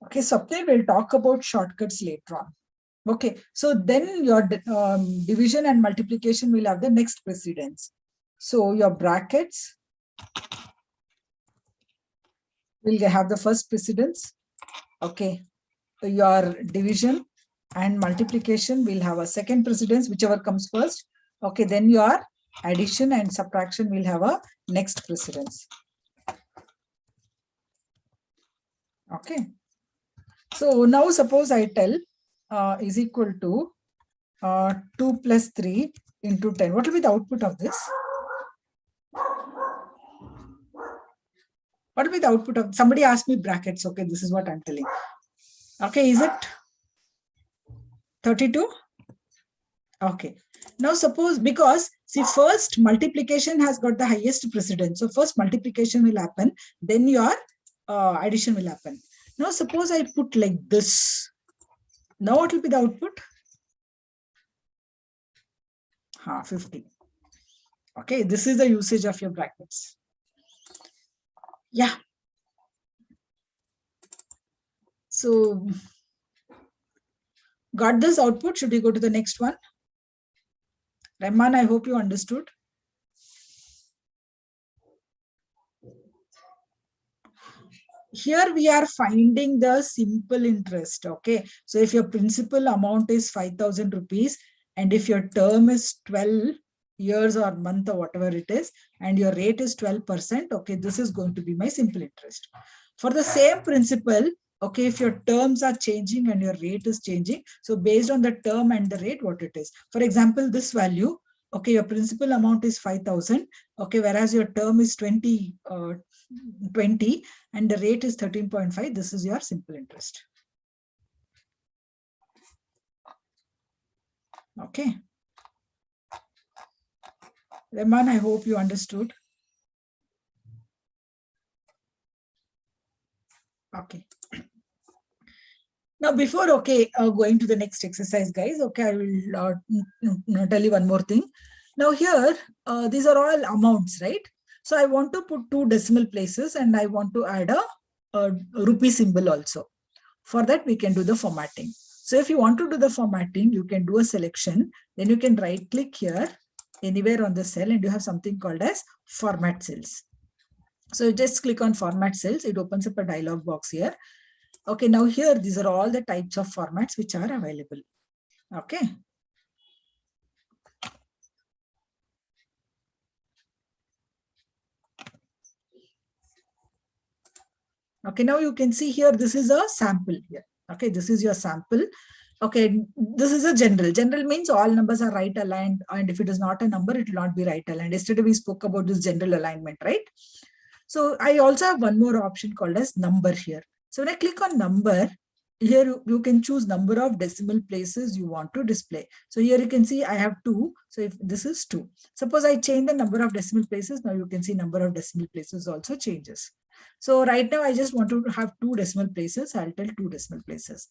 Speaker 1: okay, Swapnil will talk about shortcuts later on. Okay, so then your division and multiplication will have the next precedence. So your brackets will have the first precedence. Okay, your division and multiplication will have a second precedence, whichever comes first. Okay, then your addition and subtraction will have a next precedence. Okay, so now suppose I tell is equal to 2 plus 3 into 10. What will be the output of this? What will be the output of, somebody asked me brackets. Okay, this is what I'm telling. Okay, is it 32? Okay. Now suppose, because see, first multiplication has got the highest precedence. So first multiplication will happen, then your addition will happen. Now suppose I put like this. Now what will be the output? 50. Okay, this is the usage of your brackets. Yeah. So got this output? Should we go to the next one? Rahman, I hope you understood. Here we are finding the simple interest. Okay, so if your principal amount is 5,000 rupees and if your term is 12 years or month or whatever it is, and your rate is 12%, okay, this is going to be my simple interest. For the same principle, okay, if your terms are changing and your rate is changing, so based on the term and the rate, what it is. For example, this value, okay, your principal amount is 5,000, okay, whereas your term is 20 and the rate is 13.5, this is your simple interest. Okay. Rahman, I hope you understood. Okay. Now, before, okay, going to the next exercise, guys, okay, I will tell you one more thing. Now here, these are all amounts, right? So I want to put 2 decimal places and I want to add a rupee symbol also. For that, we can do the formatting. So if you want to do the formatting, you can do a selection. Then you can right click here, anywhere on the cell, and you have something called as format cells. So you just click on format cells. It opens up a dialog box here. Okay, now here, these are all the types of formats which are available. Okay. Okay, now you can see here, this is a sample here. Okay, this is your sample. Okay, this is a general. General means all numbers are right aligned, and if it is not a number, it will not be right aligned. Yesterday we spoke about this general alignment, right? So I also have one more option called as number here. So when I click on number, here you can choose number of decimal places you want to display. So here you can see I have 2. So if this is 2, suppose I change the number of decimal places, now you can see number of decimal places also changes. So right now I just want to have 2 decimal places. I'll tell 2 decimal places.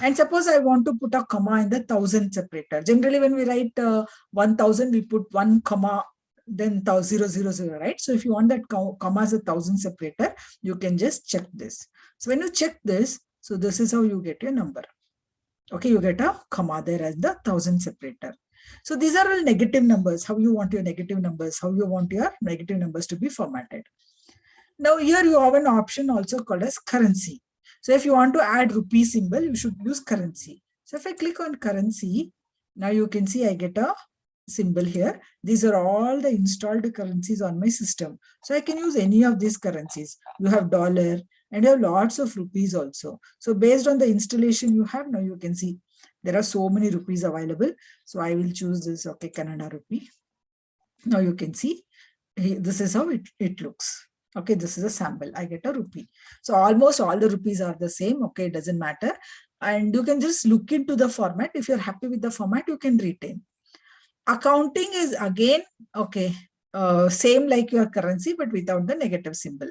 Speaker 1: And suppose I want to put a comma in the 1000 separator. Generally when we write 1000, we put 1 comma, then 000, right? So if you want that comma as a 1000 separator, you can just check this. So when you check this, so this is how you get your number. Okay, you get a comma there as the 1000 separator. So these are all negative numbers. How you want your negative numbers, how you want your negative numbers to be formatted. Now here you have an option also called as currency. So if you want to add rupee symbol, you should use currency. So if I click on currency, now you can see I get a symbol here. These are all the installed currencies on my system. So I can use any of these currencies. You have dollar and you have lots of rupees also. So based on the installation you have, now you can see there are so many rupees available. So I will choose this, okay, Canada rupee. Now you can see this is how it looks. Okay, this is a sample. I get a rupee. So almost all the rupees are the same. Okay, it doesn't matter. And you can just look into the format. If you're happy with the format, you can retain. Accounting is again, okay, same like your currency, but without the negative symbol.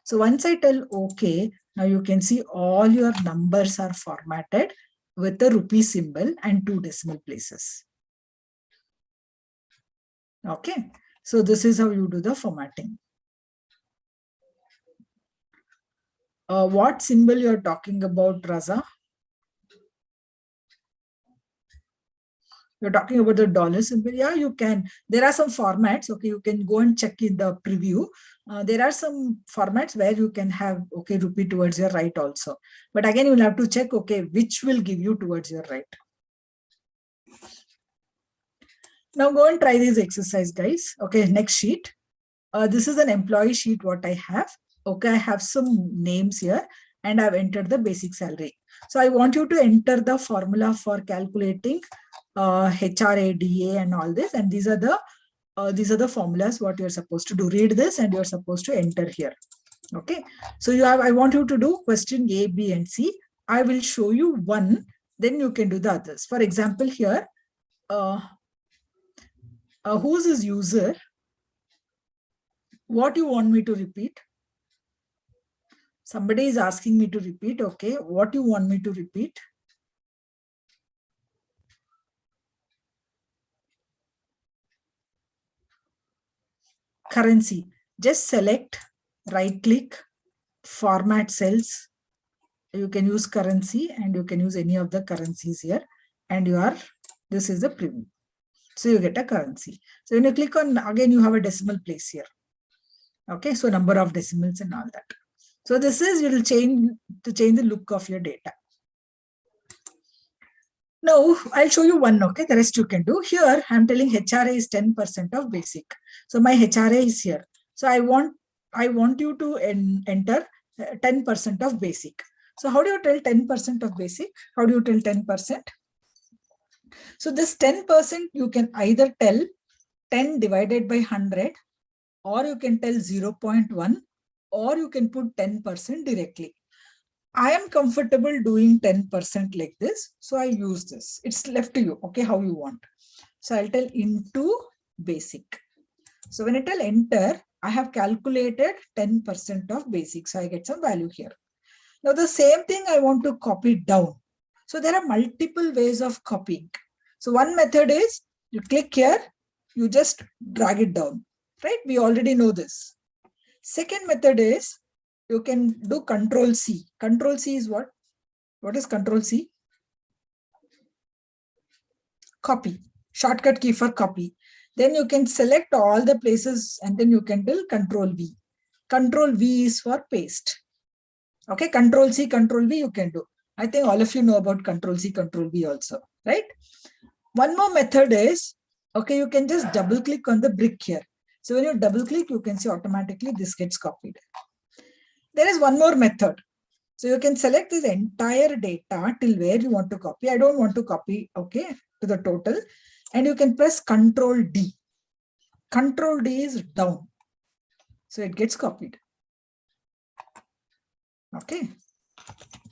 Speaker 1: So once I tell okay, now you can see all your numbers are formatted with the rupee symbol and 2 decimal places. Okay, so this is how you do the formatting. What symbol you're talking about, Raza? You're talking about the dollar symbol. Yeah, you can. There are some formats. Okay, you can go and check in the preview. There are some formats where you can have, okay, rupee towards your right also. But again, you'll have to check, okay, which will give you towards your right. Now go and try this exercise, guys. Okay, next sheet. This is an employee sheet, what I have. Okay, I have some names here and I've entered the basic salary. So I want you to enter the formula for calculating HRADA and all this. And these are the formulas what you're supposed to do. Read this and you're supposed to enter here. Okay, so I want you to do question A, B, and C. I will show you one, then you can do the others. For example, here, who's his user? What you want me to repeat? Somebody is asking me to repeat. Okay, what you want me to repeat? Currency. Just select, right click, format cells. You can use currency and you can use any of the currencies here. And this is the preview. So you get a currency. So when you click on, again, you have a decimal place here. Okay, so number of decimals and all that. So this is, you will change the look of your data. Now, I'll show you one, okay? The rest you can do. Here, I'm telling HRA is 10% of basic. So my HRA is here. So I want you to enter 10% of basic. So how do you tell 10% of basic? How do you tell 10%? So this 10%, you can either tell 10 divided by 100, or you can tell 0.1, or you can put 10% directly. I am comfortable doing 10% like this. So I use this. It's left to you, okay, how you want. So I'll tell into basic. So when I tell enter, I have calculated 10% of basic. So I get some value here. Now the same thing I want to copy down. So there are multiple ways of copying. So one method is you click here, you just drag it down, right? We already know this. Second method is you can do Control C. Control C is what? What is Control C? Copy. Shortcut key for copy. Then you can select all the places and then you can do Control V. Control V is for paste. Okay, Control C, Control V you can do. I think all of you know about Control C, Control V also, right? One more method is, okay, you can just double click on the brick here. So when you double click, you can see automatically this gets copied. There is one more method. So you can select this entire data till where you want to copy. I don't want to copy, okay, to the total. And you can press Control D. Control D is down. So it gets copied. Okay.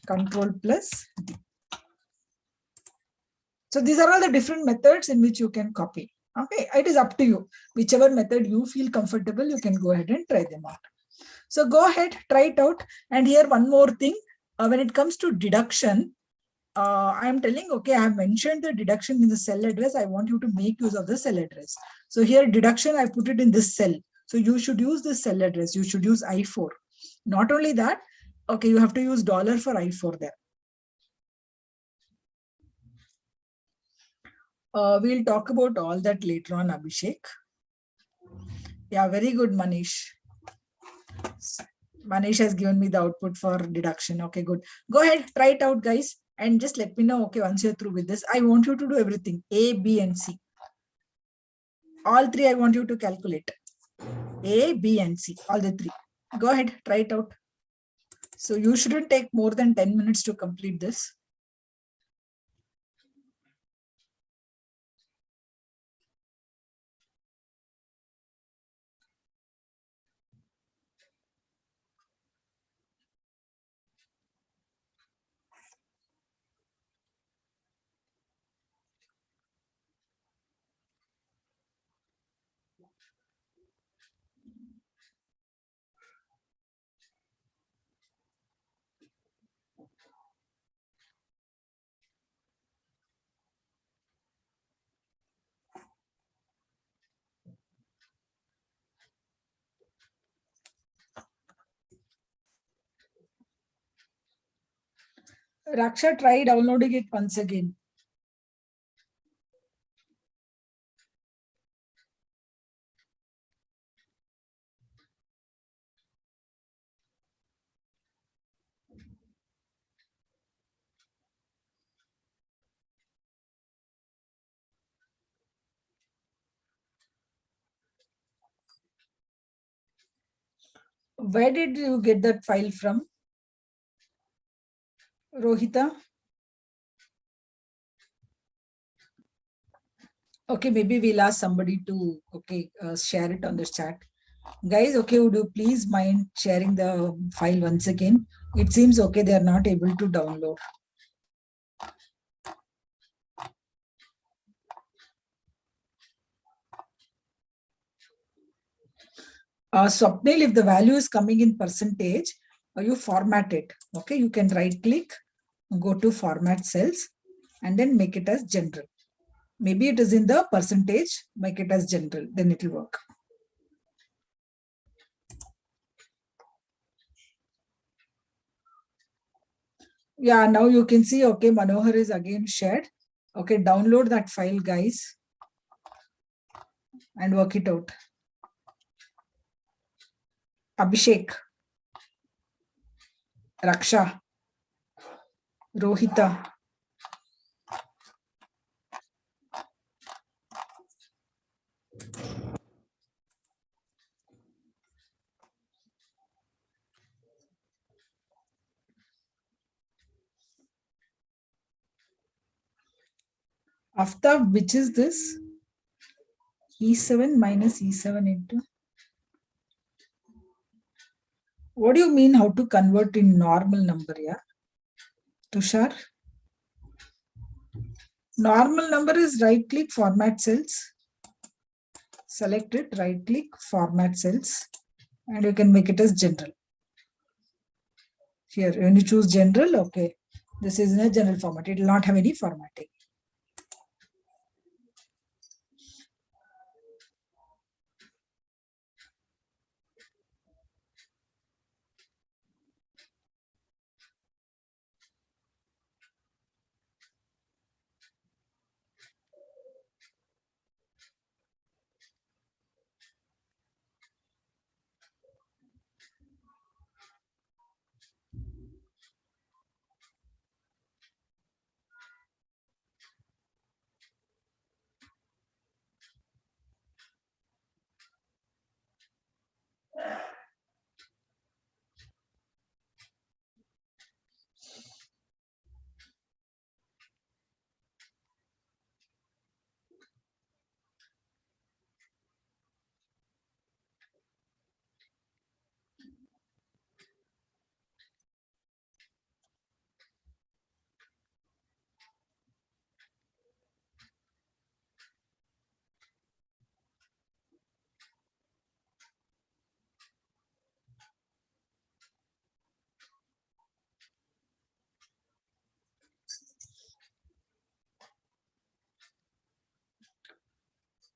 Speaker 1: Control plus D. So these are all the different methods in which you can copy. Okay, it is up to you. Whichever method you feel comfortable, you can go ahead and try them out. So go ahead, try it out. And here one more thing, when it comes to deduction, I am telling, okay, I have mentioned the deduction in the cell address. I want you to make use of the cell address. So here deduction, I put it in this cell. So you should use this cell address. You should use I4. Not only that, okay, you have to use dollar for I4 there. We'll talk about all that later on, Abhishek. Yeah, very good, Manish. Manish has given me the output for deduction. Okay, good. Go ahead, try it out, guys. And just let me know, okay, once you're through with this. I want you to do everything. A, B, and C. All three I want you to calculate. A, B, and C. All the three. Go ahead, try it out. So you shouldn't take more than 10 minutes to complete this. Raksha, try downloading it once again. Where did you get that file from? Rohita? Okay, maybe we'll ask somebody to share it on the chat. Guys, okay, would you please mind sharing the file once again? It seems okay, they are not able to download. Swapnil, if the value is coming in percentage, you format it. Okay, you can right click, go to format cells, and then make it as general. Maybe it is in the percentage, make it as general, then it will work. Yeah, now you can see, okay, Manohar is again shared. Okay, download that file, guys, and work it out. Abhishek, Raksha, Rohita. After which is this? E7 minus E7 into. What do you mean how to convert in normal number, yeah? Tushar? Normal number is right click, format cells. Select it, right click, format cells, and you can make it as general. Here, when you choose general, okay, this is in a general format. It will not have any formatting.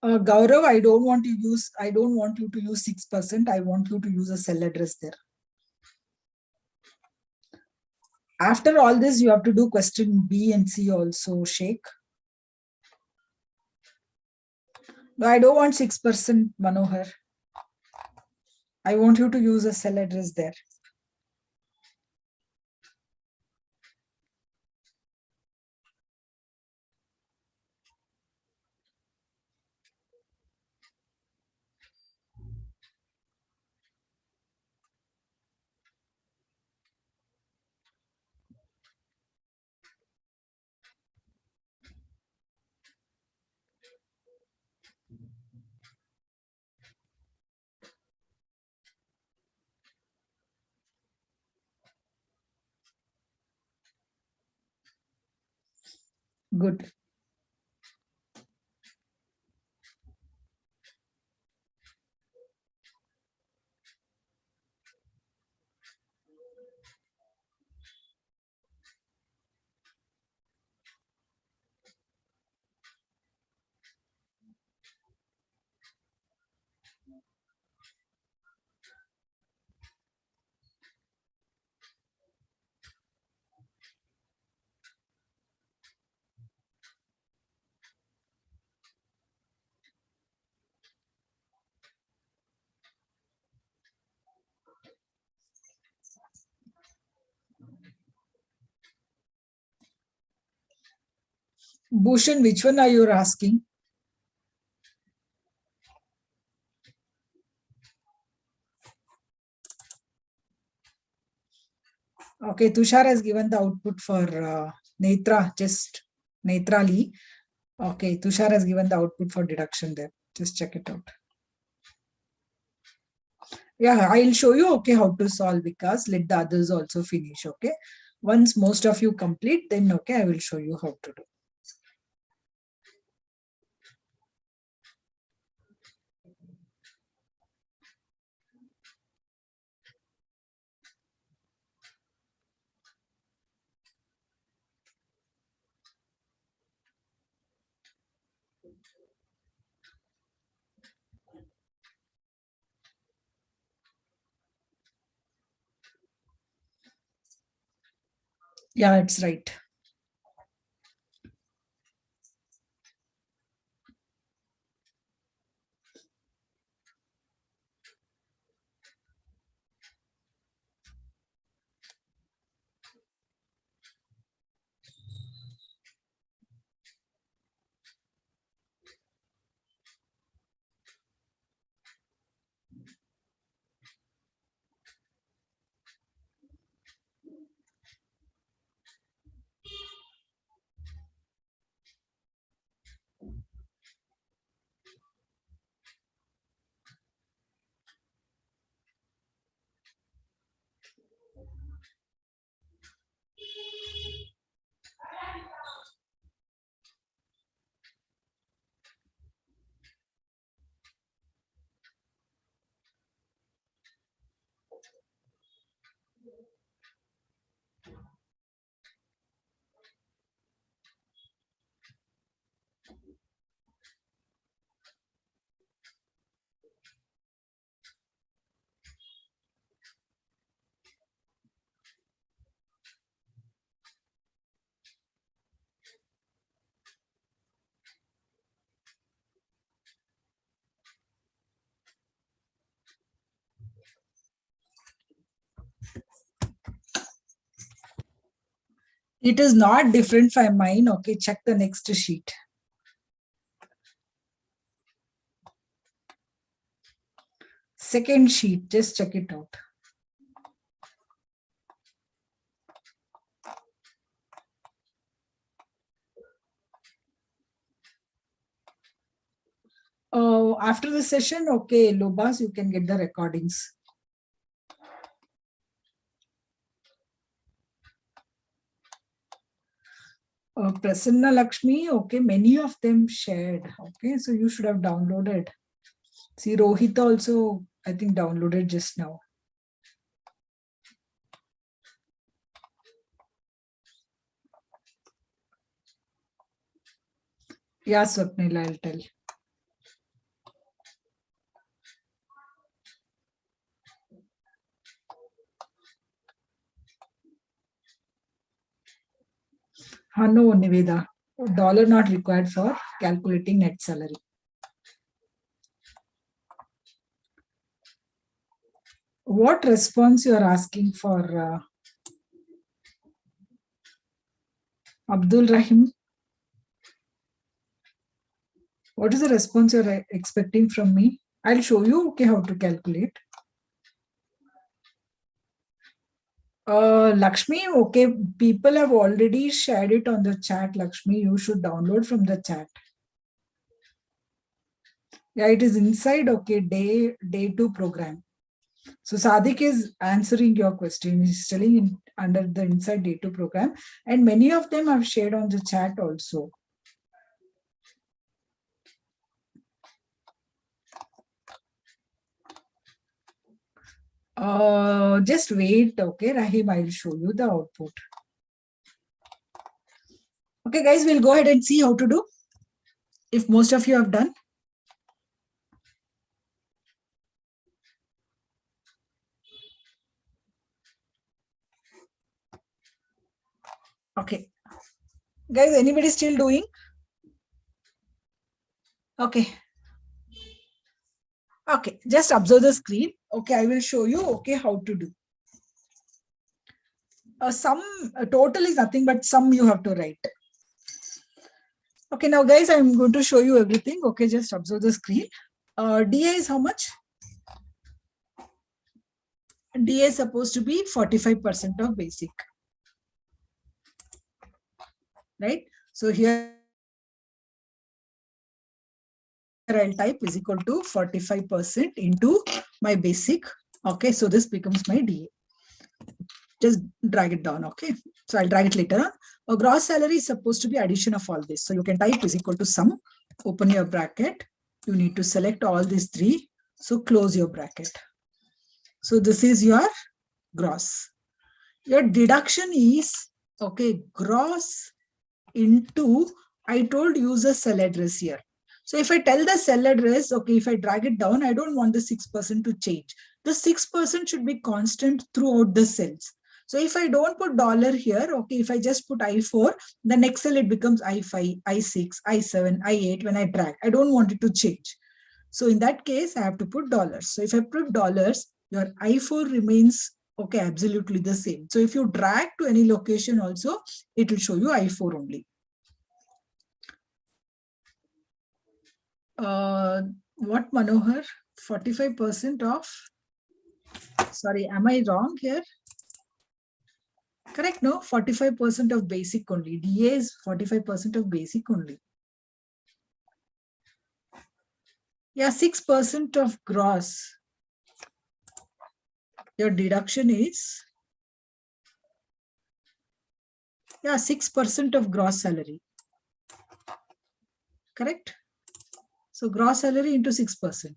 Speaker 1: Gaurav, I don't want you to use 6%. I want you to use a cell address there. After all this, you have to do question B and C also, Sheikh. No, I don't want 6%, Manohar. I want you to use a cell address there. Good. Bhushan, which one are you asking? Okay, Tushar has given the output for Netra, just Netrali. Okay, Tushar has given the output for deduction there. Just check it out. Yeah, I'll show you, okay, how to solve, because let the others also finish, okay. Once most of you complete, then okay, I will show you how to do. Yeah, it's right. It is not different from mine. Okay, check the next sheet. Second sheet, just check it out. After the session, okay, Lobas, you can get the recordings. Prasanna Lakshmi, okay, many of them shared. Okay, so you should have downloaded. See, Rohit also, I think, downloaded just now. Yeah, Swapnil, I'll tell. No, Niveda. Dollar not required for calculating net salary. What response you are asking for, Abdul Rahim? What is the response you're expecting from me? I'll show you, okay, how to calculate. Lakshmi, okay, people have already shared it on the chat. Lakshmi, you should download from the chat. Yeah, it is inside, okay, day 2 program. So Sadik is answering your question. He's telling in, under the inside day 2 program, and many of them have shared on the chat also. Just wait, okay, Rahim, I'll show you the output. Okay, guys, we'll go ahead and see how to do. If most of you have done. Okay. Guys, anybody still doing? Okay. Okay, just observe the screen. Okay, I will show you, okay, how to do. Sum total is nothing but sum you have to write. Okay, now guys, I'm going to show you everything. Okay, just observe the screen. DA is how much? DA is supposed to be 45% of basic. Right? So here I'll type is equal to 45% into my basic. Okay, so this becomes my DA. Just drag it down. Okay, so I'll drag it later on. A gross salary is supposed to be addition of all this. So you can type is equal to sum, open your bracket. You need to select all these three. So close your bracket. So this is your gross. Your deduction is, okay, gross into, I told use a cell address here. So if I tell the cell address, okay, if I drag it down, I don't want the 6% to change. The 6% should be constant throughout the cells. So if I don't put dollar here, okay, if I just put I4, the next cell it becomes I5, I6, I7, I8 when I drag. I don't want it to change. So in that case, I have to put dollars. So if I put dollars, your I4 remains, okay, absolutely the same. So if you drag to any location also, it will show you I4 only. What Manohar? 45% of, sorry, am I wrong here? Correct, no? 45% of basic only. DA is 45% of basic only. Yeah, 6% of gross. Your deduction is, yeah, 6% of gross salary. Correct? So gross salary into 6%.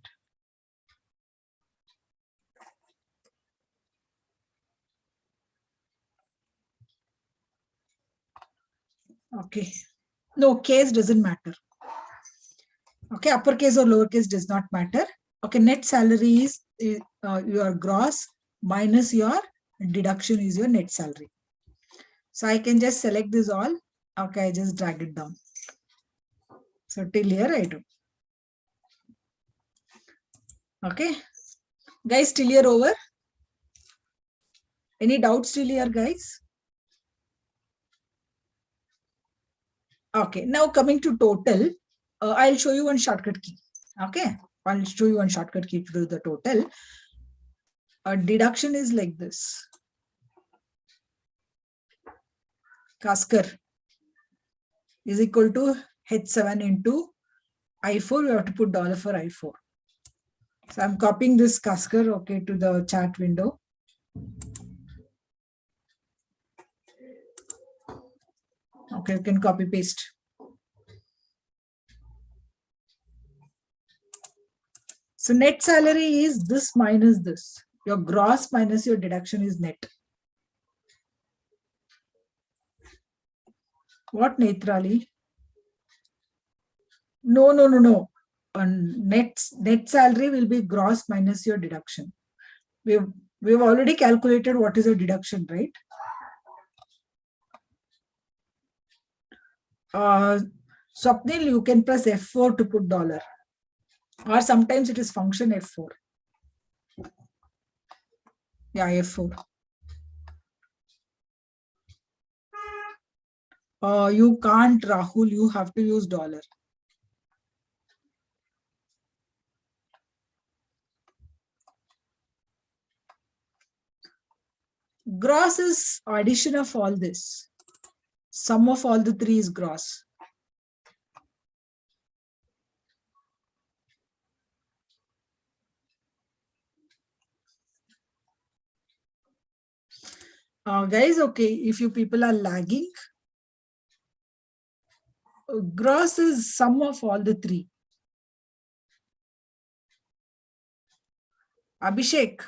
Speaker 1: Okay. No, case doesn't matter. Okay, uppercase or lowercase does not matter. Okay, net salary is your gross minus your deduction is your net salary. So I can just select this all. Okay, I just drag it down. So till here I do. Okay, guys, till here over. Any doubts till here, guys? Okay, now coming to total, I'll show you one shortcut key. Okay, I'll show you one shortcut key to do the total. Deduction is like this. Kaskar is equal to H7 into I4. You have to put dollar for I4. So I'm copying this Kaskar, okay, to the chat window. Okay, you can copy paste. So net salary is this minus this. Your gross minus your deduction is net. What, Netrali? No. Net salary will be gross minus your deduction. We've already calculated what is a deduction, right? Swapnil, you can press F4 to put dollar. Or sometimes it is function F4. Yeah, F4. You can't, Rahul, you have to use dollar. Gross is addition of all this. Sum of all the three is gross. Guys, okay, if you people are lagging, gross is sum of all the three. Abhishek.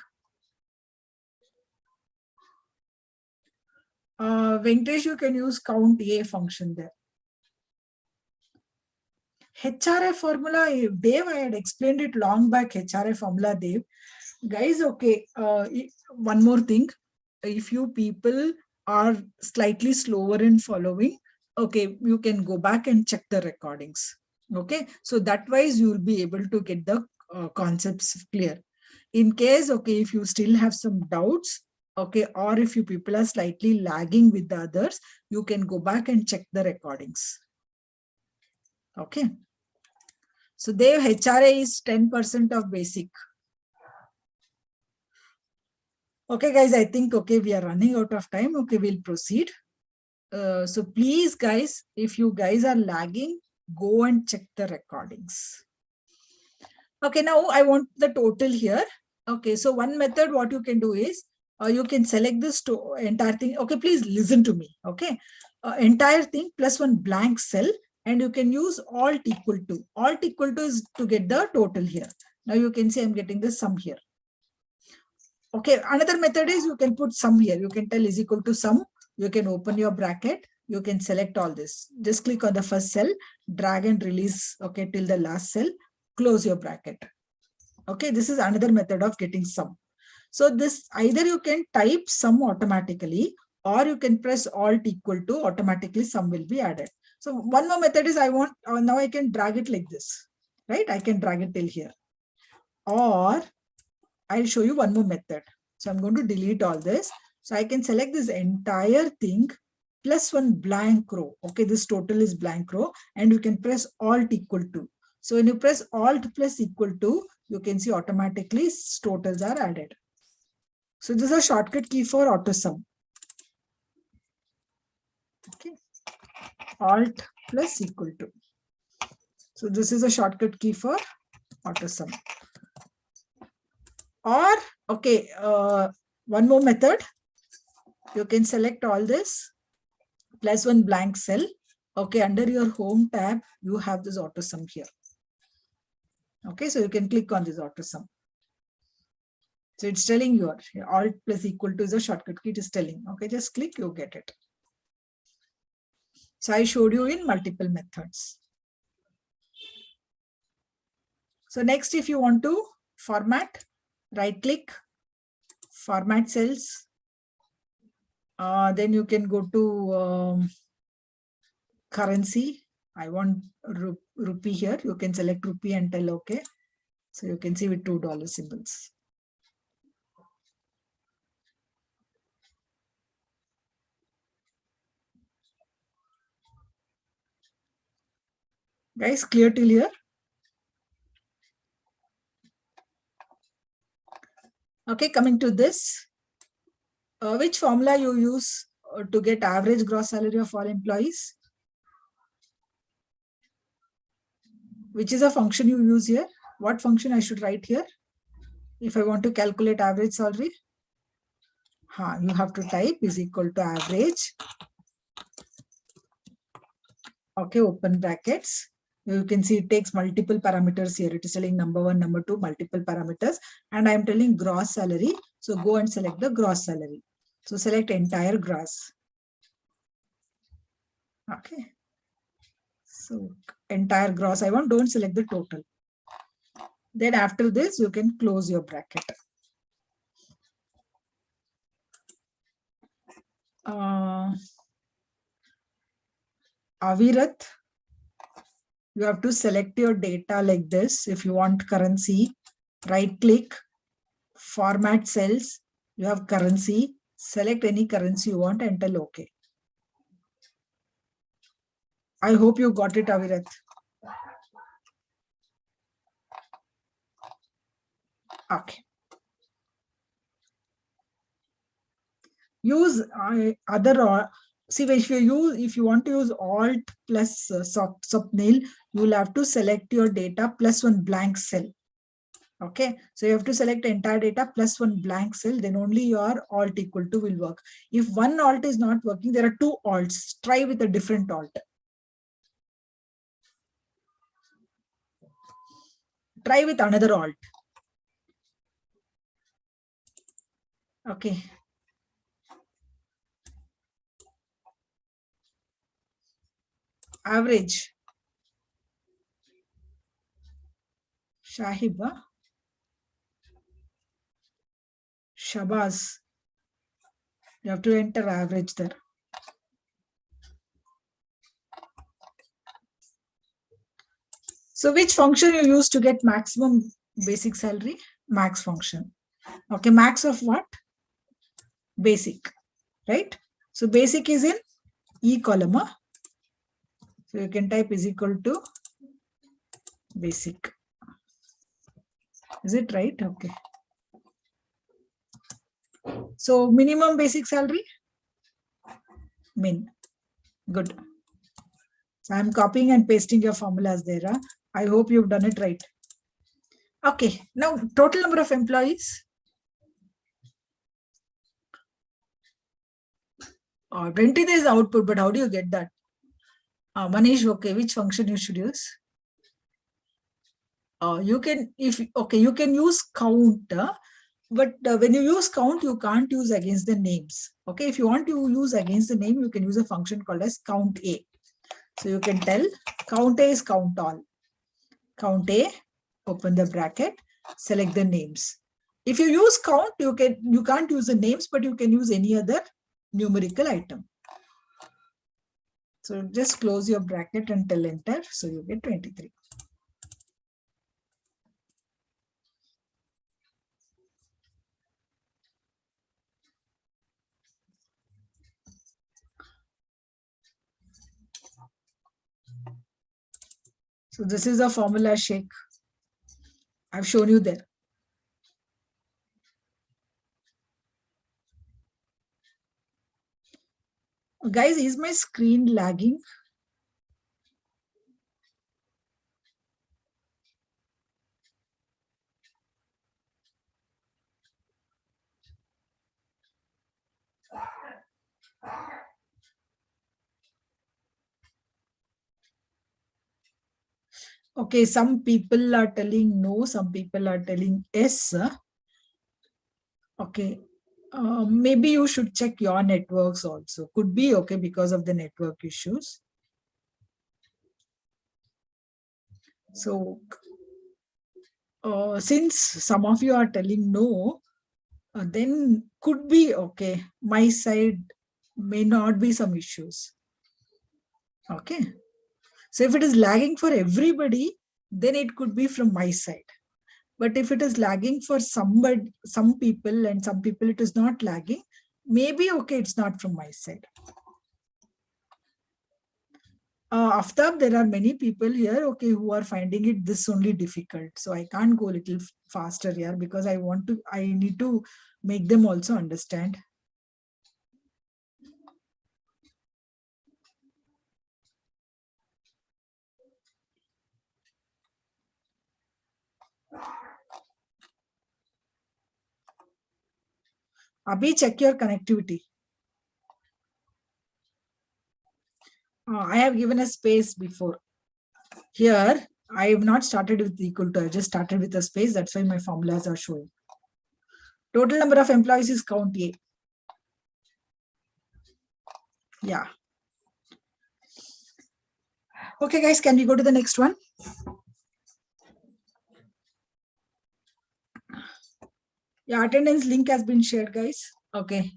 Speaker 1: Venkatesh, you can use CountA function there. HRA formula, Dave, I had explained it long back, HRA formula, Dave. Guys, okay, one more thing. If you people are slightly slower in following, okay, you can go back and check the recordings. Okay, so that wise you will be able to get the concepts clear. In case, okay, if you still have some doubts, okay, or if you people are slightly lagging with the others, you can go back and check the recordings. Okay. So their HRA is 10% of basic. Okay, guys, I think, okay, we are running out of time. Okay, we'll proceed. So please, guys, if you guys are lagging, go and check the recordings. Okay, now I want the total here. Okay, so one method, what you can do is, you can select this entire thing. Okay, please listen to me. Okay, entire thing plus one blank cell, and you can use alt equal to. Alt equal to is to get the total here. Now you can see I'm getting the sum here. Okay, another method is you can put sum here. You can tell is equal to sum. You can open your bracket. You can select all this. Just click on the first cell, drag and release, okay, till the last cell, close your bracket. Okay, this is another method of getting sum. So this, either you can type sum automatically, or you can press alt equal to, automatically sum will be added. So one more method is I want, now I can drag it like this, right? I can drag it till here. Or I'll show you one more method. So I'm going to delete all this. So I can select this entire thing plus one blank row. Okay, this total is blank row, and you can press alt equal to. So when you press alt plus equal to, you can see automatically totals are added. So this is a shortcut key for auto sum. Okay, alt plus equal to. So this is a shortcut key for auto sum. Or, okay, one more method. You can select all this plus one blank cell. Okay, under your home tab, you have this auto sum here. Okay, so you can click on this auto sum. So it's telling you alt plus equal to is a shortcut key. It is telling. Okay, just click, you get it. So I showed you in multiple methods. So next, if you want to format, right click, format cells. Then you can go to currency. I want rupee here. You can select rupee and tell okay. So you can see with $2 symbols. Guys, clear till here? Okay, coming to this. Which formula you use to get average gross salary of all employees? Which is a function you use here? What function I should write here? If I want to calculate average salary, you have to type is equal to average. Okay, open brackets. You can see it takes multiple parameters here. It is telling number one, number two, multiple parameters. And I am telling gross salary. So go and select the gross salary. So select entire gross. Okay. So entire gross I want, don't select the total. Then after this, you can close your bracket. Avirat, you have to select your data like this. If you want currency, right click, format cells, you have currency, select any currency you want and tell okay. I hope you got it, Avirat. Okay. Use other, see, if you want to use alt plus subnail, you will have to select your data plus one blank cell. Okay, so you have to select entire data plus one blank cell, then only your alt equal to will work. If one alt is not working, there are two alts. Try with a different alt. Try with another alt. Okay. Average. Shahiba. Shabazz. You have to enter average there. So which function you use to get maximum basic salary? Max function. Okay, max of what? Basic, right? So basic is in E column. So you can type is equal to basic. Is it right? Okay. So minimum basic salary? Min. Good. So I'm copying and pasting your formulas there. Huh? I hope you've done it right. Okay. Now total number of employees. 20 is output, but how do you get that? Manish, okay, which function you should use? You can, you can use count, but when you use count, you can't use against the names. Okay, if you want to use against the name, you can use a function called as CountA. So you can tell CountA is count all. CountA, open the bracket, select the names. If you use count, you can't use the names, but you can use any other numerical item. So just close your bracket and tell enter. So you get 23. So this is a formula shake. I've shown you there. Guys, is my screen lagging? Okay, some people are telling no, some people are telling yes. Okay, maybe you should check your networks also. Could be okay because of the network issues. So, since some of you are telling no, then could be okay. My side may not be some issues. Okay. So if it is lagging for everybody, then it could be from my side. But if it is lagging for some people and some people it is not lagging, maybe okay, it's not from my side. After there are many people here, okay, who are finding it this only difficult. So I can't go a little faster here because I need to make them also understand. Abhi, check your connectivity. I have given a space before. Here, I have not started with equal to, I just started with a space. That's why my formulas are showing. Total number of employees is count A. Yeah. Okay, guys, can we go to the next one? Yeah, attendance link has been shared, guys. Okay.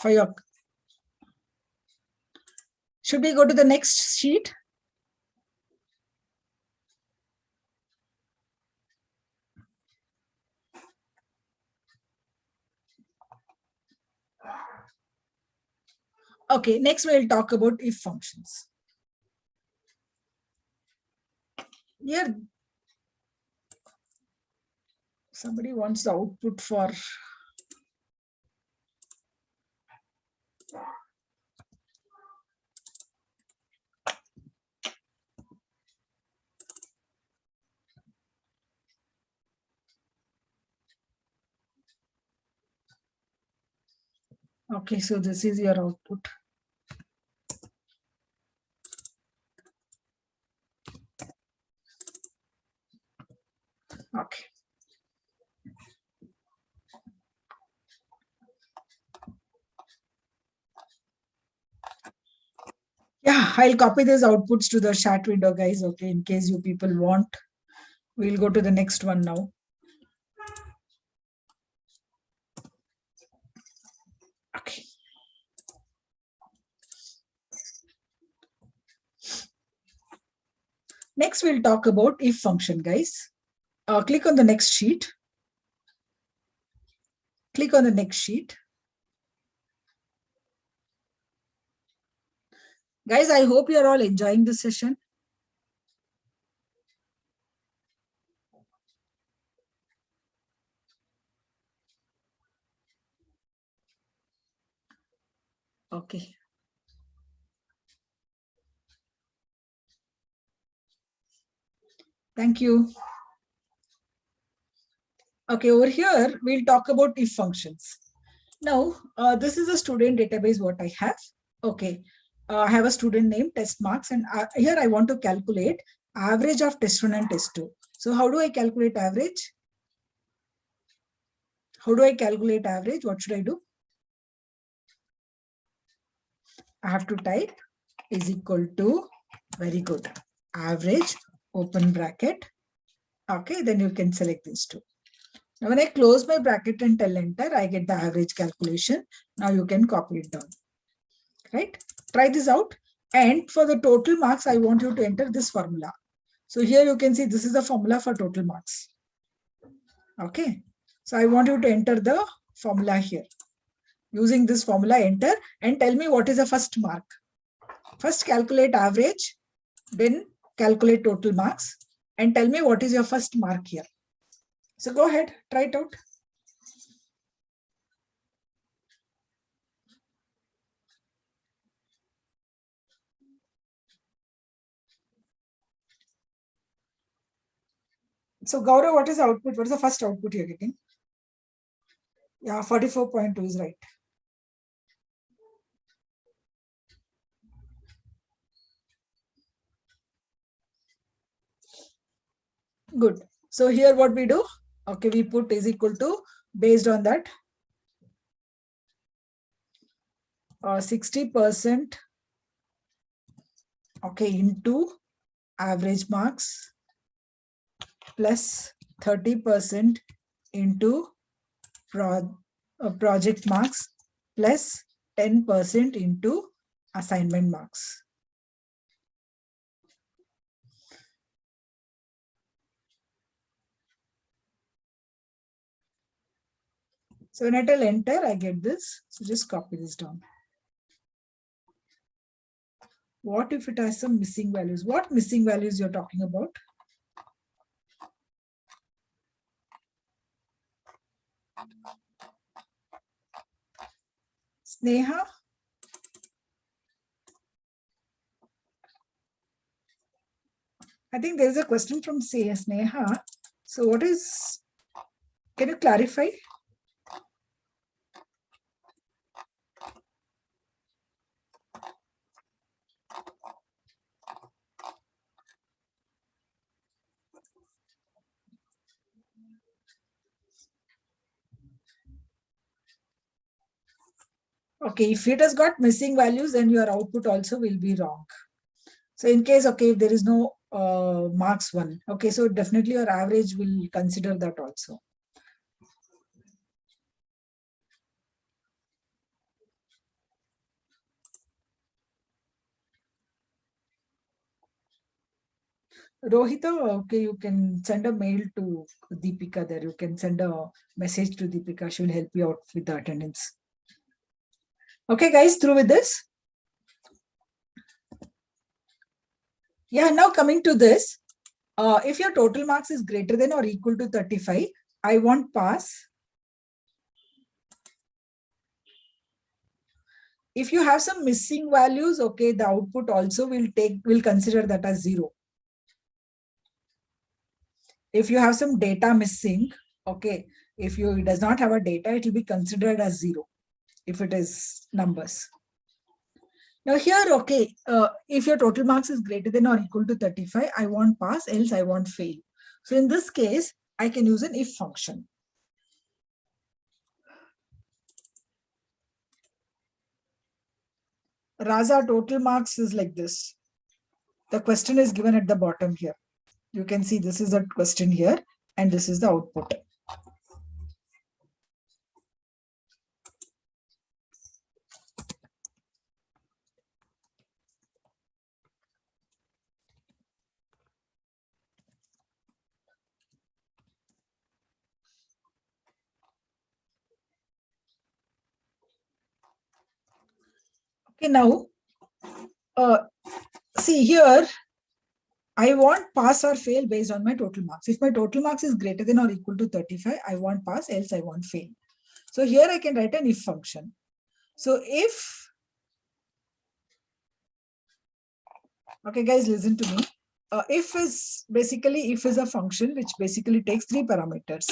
Speaker 1: For your, should we go to the next sheet? Okay, next we'll talk about if functions. Here, somebody wants the output for okay, so this is your output. Okay. Yeah, I'll copy these outputs to the chat window, guys. Okay, in case you people want. We'll go to the next one now. Okay. Next, we'll talk about if function, guys. Click on the next sheet. Click on the next sheet. Guys, I hope you're all enjoying this session. Okay. Thank you. Okay, over here, we'll talk about if functions. Now, this is a student database what I have. Okay, I have a student name, test marks, and here I want to calculate average of test 1 and test 2. So how do I calculate average? How do I calculate average? What should I do? I have to type is equal to, very good, average, open bracket. Okay, then you can select these two. Now, when I close my bracket and tell enter, I get the average calculation. Now you can copy it down. Right? Try this out. And for the total marks, I want you to enter this formula. So here you can see this is the formula for total marks. Okay. So I want you to enter the formula here. Using this formula, enter and tell me what is the first mark. First calculate average, then calculate total marks and tell me what is your first mark here. So go ahead, try it out. So Gaurav, what is the output? What is the first output you're getting? Yeah, 44.2 is right. Good. So here what we do? Okay, we put is equal to, based on that, 60%, okay, into average marks plus 30% into project marks plus 10% into assignment marks. So when I tell enter, I get this. So just copy this down. What if it has some missing values? What missing values you're talking about? Sneha? I think there is a question from Sneha. So what is, can you clarify? Okay, if it has got missing values, then your output also will be wrong. So in case, okay, if there is no marks 1, okay, so definitely your average will consider that also. Rohita, okay, you can send a mail to Deepika there. You can send a message to Deepika. She will help you out with the attendance. Okay, guys, through with this. Yeah, now coming to this. If your total marks is greater than or equal to 35, I want pass. If you have some missing values, okay, the output also will consider that as 0. If you have some data missing, okay, if it does not have a data, it will be considered as 0 if it is numbers. Now here, okay, if your total marks is greater than or equal to 35, I want pass, else I want fail. So in this case, I can use an if function. Raza, total marks is like this. The question is given at the bottom here. You can see this is a question here, and this is the output. Okay, now, see here, I want pass or fail based on my total marks. If my total marks is greater than or equal to 35, I want pass, else I want fail. So here I can write an if function. So if Okay, guys, listen to me. If is a function which basically takes three parameters.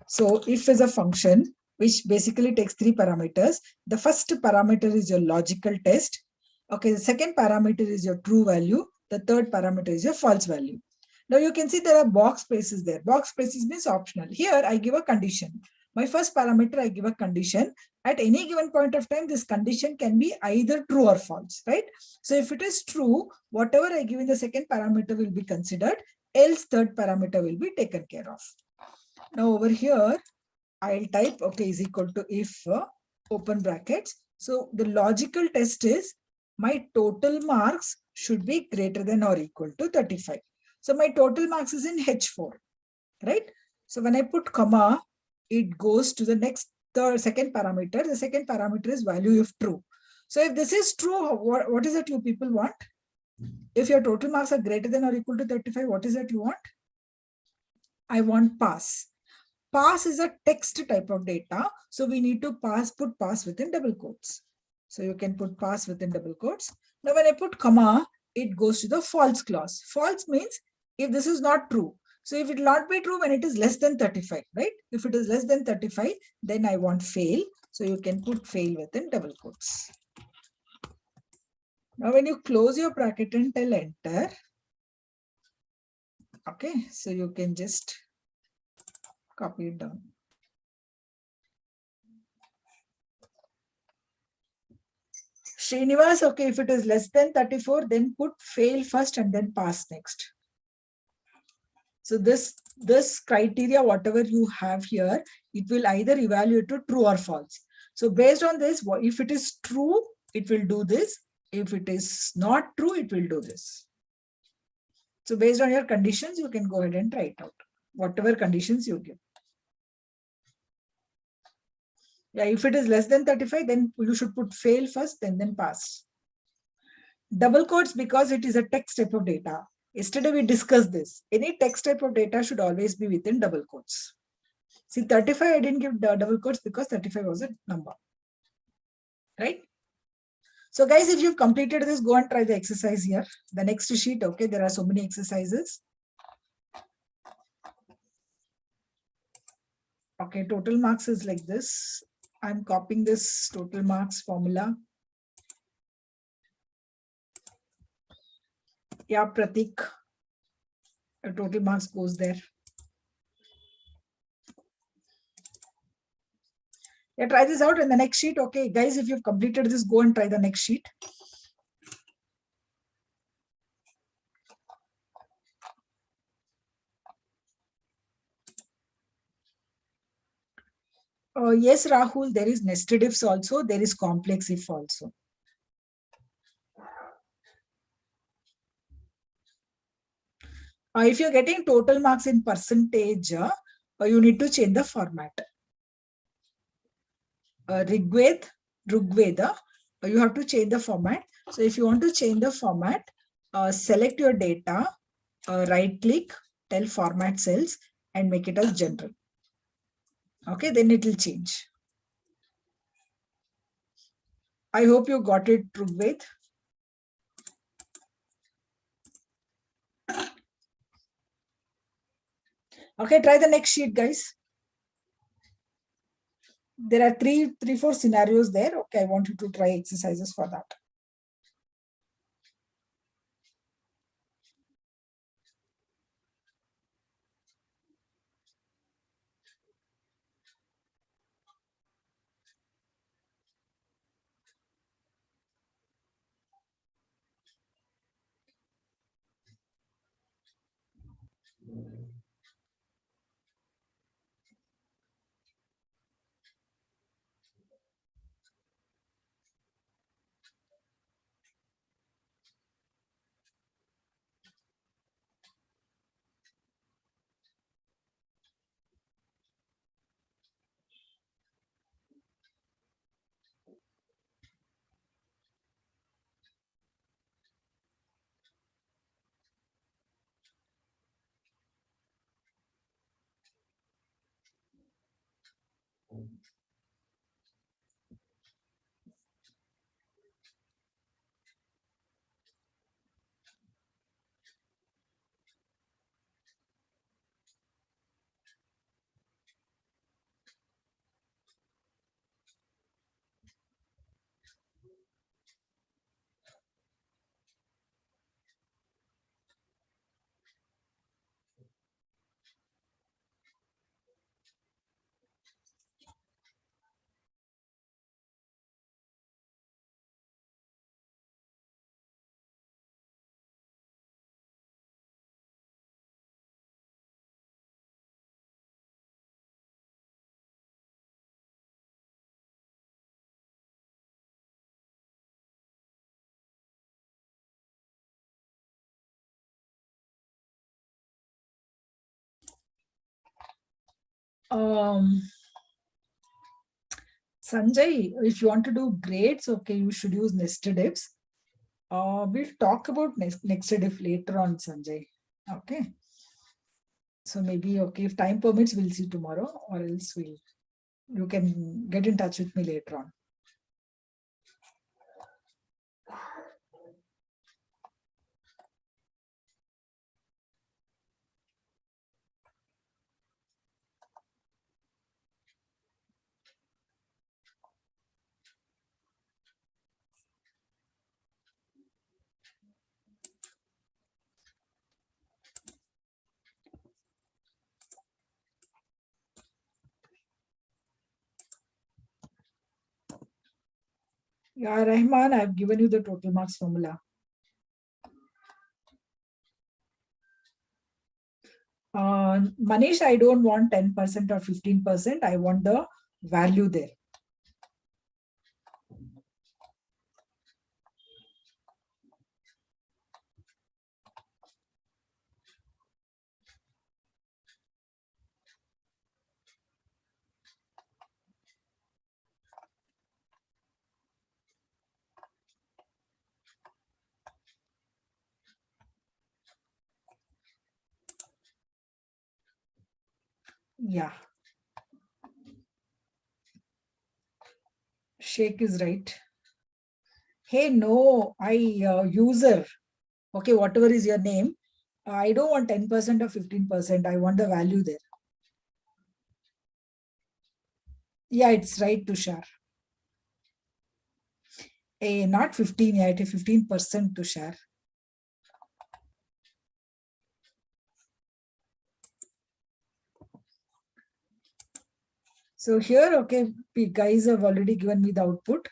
Speaker 1: So if is a function which basically takes three parameters. The first parameter is your logical test. Okay, the second parameter is your true value. The third parameter is your false value. Now you can see there are box spaces there. Box spaces means optional. Here I give a condition. My first parameter, I give a condition. At any given point of time, this condition can be either true or false, right? So if it is true, whatever I give in the second parameter will be considered, else third parameter will be taken care of. Now over here, I'll type, okay, is equal to if, open brackets. So the logical test is my total marks should be greater than or equal to 35. So my total marks is in H4, right? So when I put comma, it goes to the second parameter. The second parameter is value if true. So if this is true, what is it you people want? If your total marks are greater than or equal to 35, what is it you want? I want pass. Pass is a text type of data. So we need to put pass within double quotes. So you can put pass within double quotes. Now when I put comma, it goes to the false clause. False means if this is not true. So if it will not be true when it is less than 35, right? If it is less than 35, then I want fail. So you can put fail within double quotes. Now when you close your bracket and tell enter, okay, so you can just copy it down. Srinivas, okay, if it is less than 34, then put fail first and then pass next. So this criteria, whatever you have here, it will either evaluate to true or false. So based on this, if it is true, it will do this. If it is not true, it will do this. So based on your conditions, you can go ahead and try it out, whatever conditions you give. Yeah, if it is less than 35, then you should put fail first and then pass. Double quotes, because it is a text type of data. Yesterday we discussed this. Any text type of data should always be within double quotes. See, 35, I didn't give double quotes because 35 was a number. Right? So guys, if you've completed this, go and try the exercise here. The next sheet, okay, there are so many exercises. Okay, total marks is like this. I'm copying this total marks formula. Yeah, Pratik, total marks goes there. Yeah, try this out in the next sheet. Okay, guys, if you've completed this, go and try the next sheet. Yes, Rahul, there is nested ifs also. There is complex if also. If you're getting total marks in percentage, you need to change the format. Rigveda, you have to change the format. So if you want to change the format, select your data, right click, tell format cells and make it as general. Okay, then it will change. I hope you got it, Rigved. Okay, try the next sheet, guys. There are three, four scenarios there. Okay, I want you to try exercises for that. Sanjay, if you want to do grades, okay, you should use nested ifs. We'll talk about nested if later on, Sanjay. Okay. So maybe, okay, if time permits, we'll see tomorrow, or else you can get in touch with me later on. Yeah, Rahman, I've given you the total marks formula. Manish, I don't want 10% or 15%. I want the value there. Yeah. Sheikh is right. Hey, no, user. Okay, whatever is your name. I don't want 10% or 15%. I want the value there. Yeah, it's right, Tushar. Not 15, yeah, it is 15%, Tushar. So here, okay, guys have already given me the output.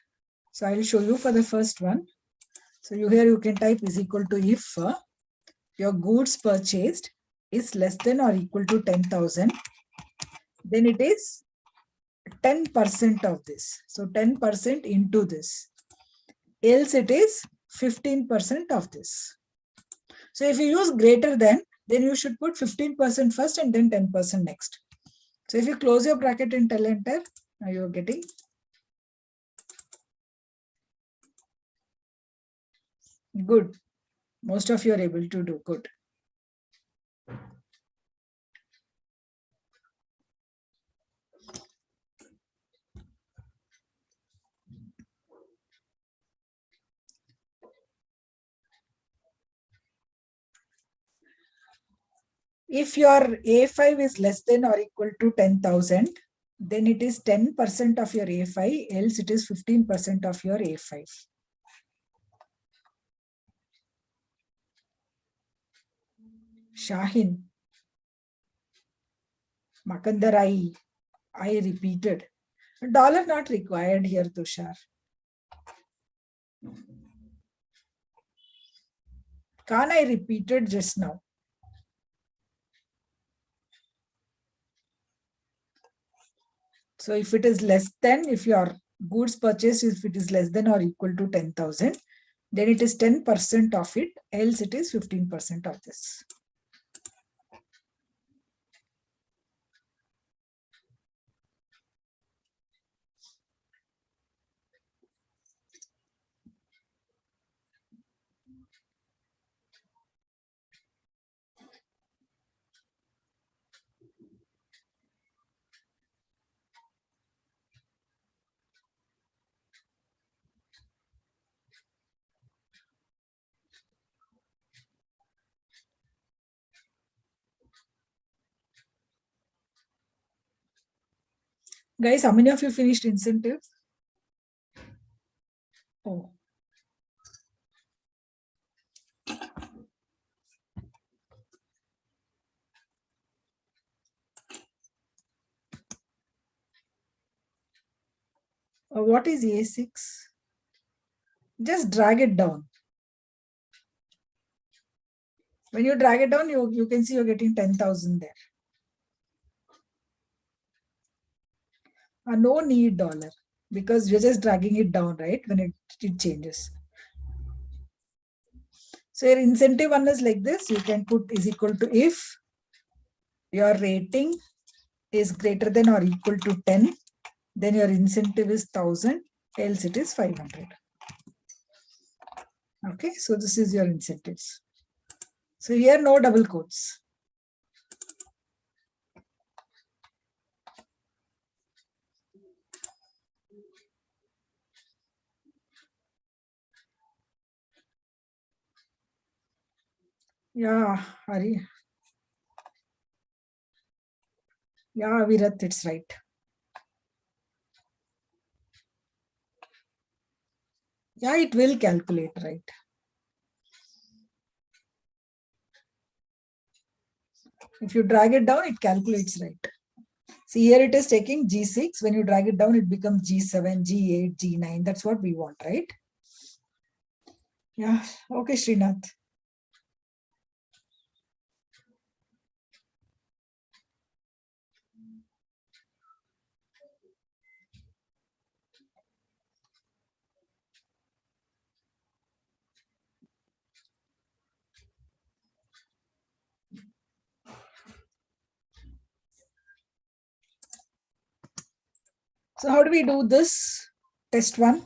Speaker 1: So I'll show you for the first one. So here you can type is equal to if your goods purchased is less than or equal to 10,000, then it is 10% of this. So 10% into this. Else it is 15% of this. So if you use greater than, then you should put 15% first and then 10% next. So if you close your bracket and tell enter, now you're getting good. Most of you are able to do good. If your A5 is less than or equal to 10,000, then it is 10% of your A5, else it is 15% of your A5. Shahin. Makandar, I repeated. Dollar not required here, Tushar. Khan, I repeated just now. So if it is less than, if your goods purchase, if it is less than or equal to 10,000, then it is 10% of it, else it is 15% of this. Guys, how many of you finished incentives? Oh. What is A6? Just drag it down. When you drag it down, you can see you're getting 10,000 there. No need dollar, because you're just dragging it down, right? When it changes. So your incentive one is like this. You can put is equal to if your rating is greater than or equal to 10, then your incentive is 1000, else it is 500. Okay, so this is your incentives. So here no double quotes. Yeah, Hari. Yeah, Virat, it's right. Yeah, it will calculate, right? If you drag it down, it calculates, right? See, here it is taking G6. When you drag it down, it becomes G7, G8, G9. That's what we want, right? Yeah. Okay, Srinath. So how do we do this? Test one.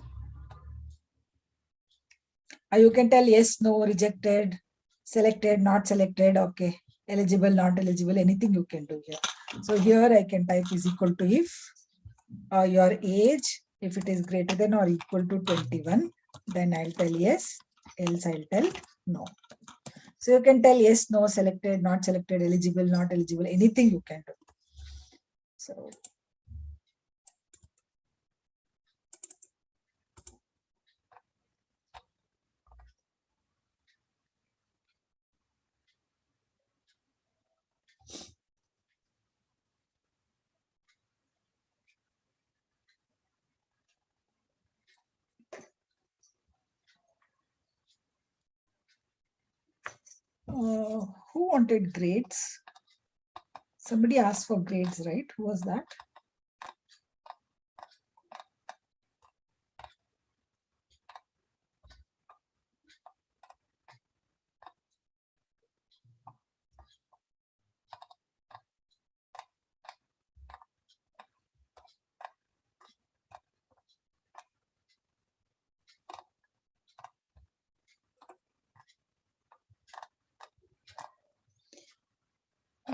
Speaker 1: You can tell yes, no, rejected, selected, not selected, okay, eligible, not eligible, anything you can do here. So here I can type is equal to if your age, if it is greater than or equal to 21, then I'll tell yes, else I'll tell no. So you can tell yes, no, selected, not selected, eligible, not eligible, anything you can do. So who wanted grades? Somebody asked for grades, right? Who was that?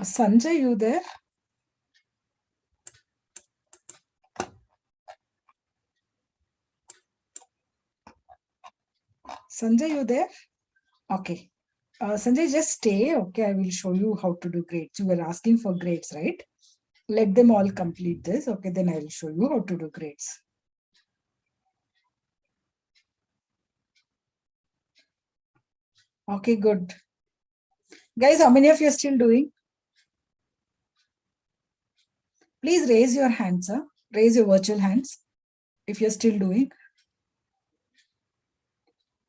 Speaker 1: Sanjay, you there? Sanjay, you there? Okay. Sanjay, just stay. Okay, I will show you how to do grades. You were asking for grades, right? Let them all complete this. Okay, then I will show you how to do grades. Okay, good. Guys, how many of you are still doing? Please raise your hands, huh? Raise your virtual hands if you're still doing.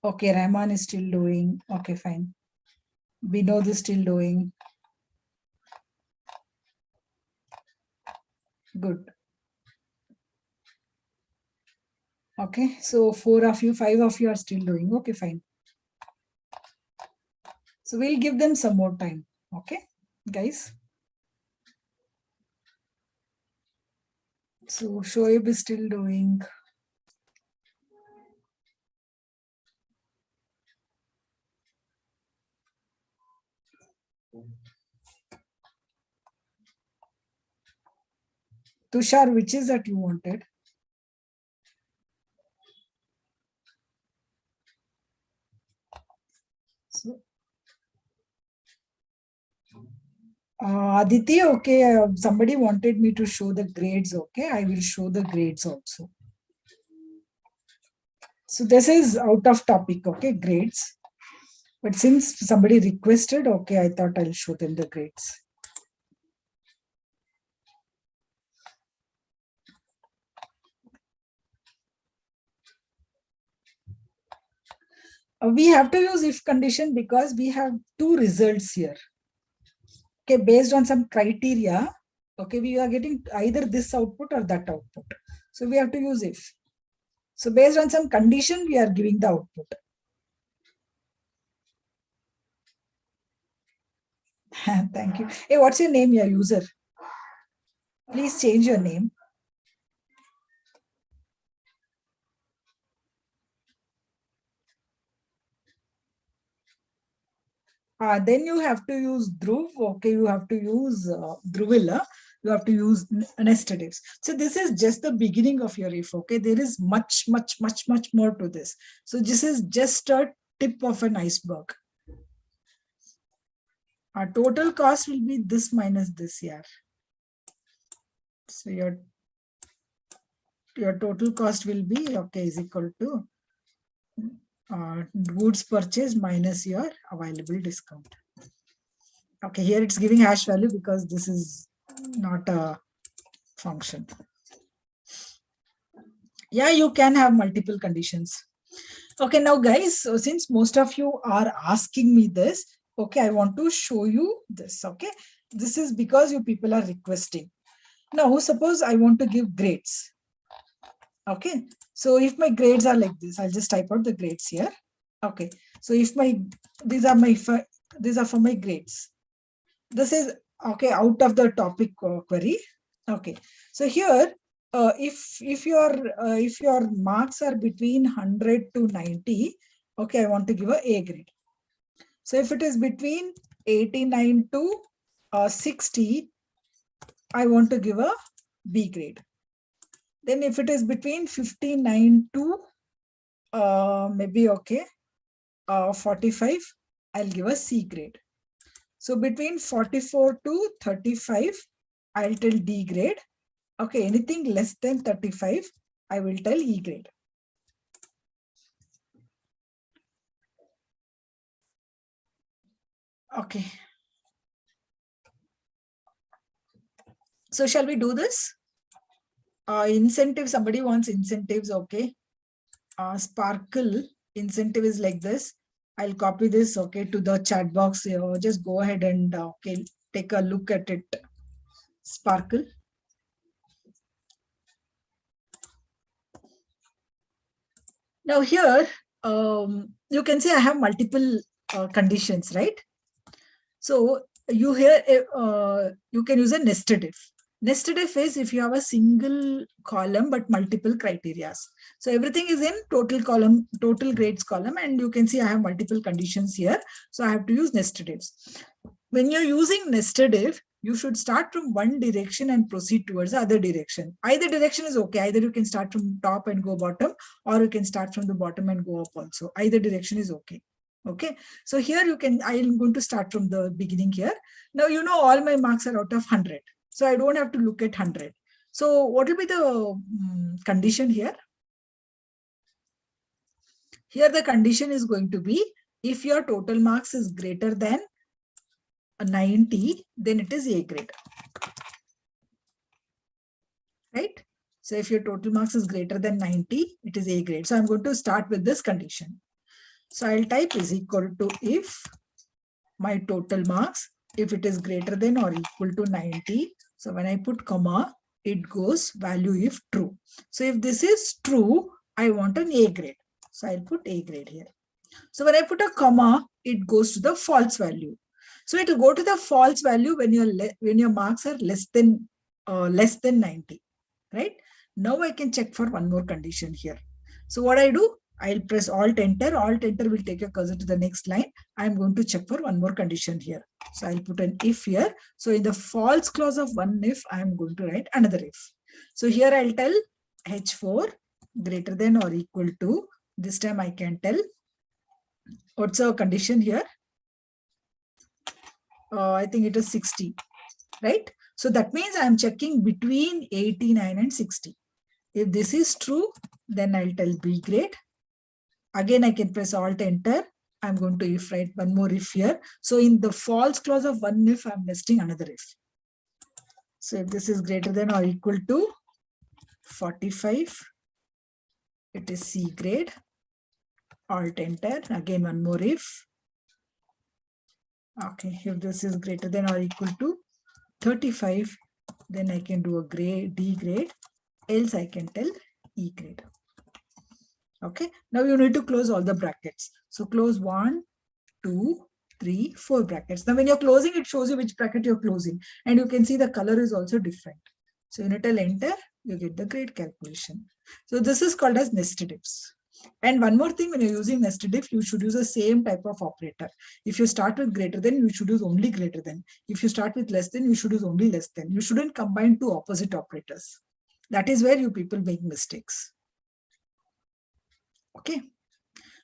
Speaker 1: Okay, Rahman is still doing. Okay, fine. Vinod is still doing. Good. Okay, so 4 of you, 5 of you are still doing. Okay, fine. So we'll give them some more time. Okay, guys. So Shoaib is still doing. Tushar, which is that you wanted? So, Aditi, okay, somebody wanted me to show the grades. Okay, I will show the grades also. So this is out of topic, okay, grades. But since somebody requested, okay, I thought I'll show them the grades. We have to use if condition because we have two results here. Okay, based on some criteria, okay, we are getting either this output or that output. So we have to use if. So based on some condition, we are giving the output. Thank you. Hey, what's your name, your user? Please change your name. Then you have to use Dhruv. Okay, you have to use Dhruvilla. You have to use nested ifs. So this is just the beginning of your if. Okay, there is much, much, much, much more to this. So this is just a tip of an iceberg. Our total cost will be this minus this year. So your total cost will be okay is equal to goods purchased minus your available discount. Okay, here it's giving hash value because this is not a function. Yeah, you can have multiple conditions. Okay, now guys, so since most of you are asking me this, okay, I want to show you this. Okay, this is because you people are requesting. Now, suppose I want to give grades. Okay, so if my grades are like this, I'll just type out the grades here. Okay, so if these are for my grades. This is okay out of the topic query. Okay, so here if your marks are between 100 to 90, okay, I want to give a grade. So if it is between 89 to 60, I want to give a B grade. Then if it is between 59 to maybe 45, I'll give a C grade. So between 44 to 35, I'll tell D grade. Okay, anything less than 35, I will tell E grade. Okay. So shall we do this? Incentive, somebody wants incentives, okay. Sparkle incentive is like this. I'll copy this, okay, to the chat box. Just go ahead and okay, take a look at it. Sparkle. Now here, you can see I have multiple conditions, right? So you can use a nested if. Nested if is if you have a single column but multiple criteria. So everything is in total column, total grades column, and you can see I have multiple conditions here. So I have to use nested ifs. When you're using nested if, you should start from one direction and proceed towards the other direction. Either direction is okay. Either you can start from top and go bottom, or you can start from the bottom and go up also. Either direction is okay. Okay, so here you can, I am going to start from the beginning here. Now, you know, all my marks are out of 100. So I don't have to look at 100. So what will be the condition here? Here the condition is going to be, if your total marks is greater than 90, then it is A grade. Right? So if your total marks is greater than 90, it is A grade. So I'm going to start with this condition. So I'll type is equal to if my total marks, if it is greater than or equal to 90. So when I put comma, it goes value if true. So if this is true, I want an A grade. So I'll put A grade here. So when I put a comma, it goes to the false value. So it will go to the false value when your marks are less than 90, right? Now I can check for one more condition here. So what I do, I'll press Alt Enter. Alt Enter will take your cursor to the next line. I'm going to check for one more condition here. So I'll put an if here. So in the false clause of one if, I'm going to write another if. So here I'll tell H4 greater than or equal to. This time I can tell what's our condition here. I think it is 60, right? So that means I'm checking between 89 and 60. If this is true, then I'll tell B grade. Again, I can press Alt Enter. I'm going to if write one more if here. So in the false clause of one if, I'm nesting another if. So if this is greater than or equal to 45, it is C grade. Alt Enter. Again, one more if. Okay, if this is greater than or equal to 35, then I can do a grade D grade. Else I can tell E grade. Okay, now you need to close all the brackets. So close 1, 2, 3, 4 brackets. Now when you're closing, it shows you which bracket you're closing. And you can see the color is also different. So you need to enter, you get the grade calculation. So this is called as nested ifs. And one more thing, when you're using nested if, you should use the same type of operator. If you start with greater than, you should use only greater than. If you start with less than, you should use only less than. You shouldn't combine two opposite operators. That is where you people make mistakes. Okay.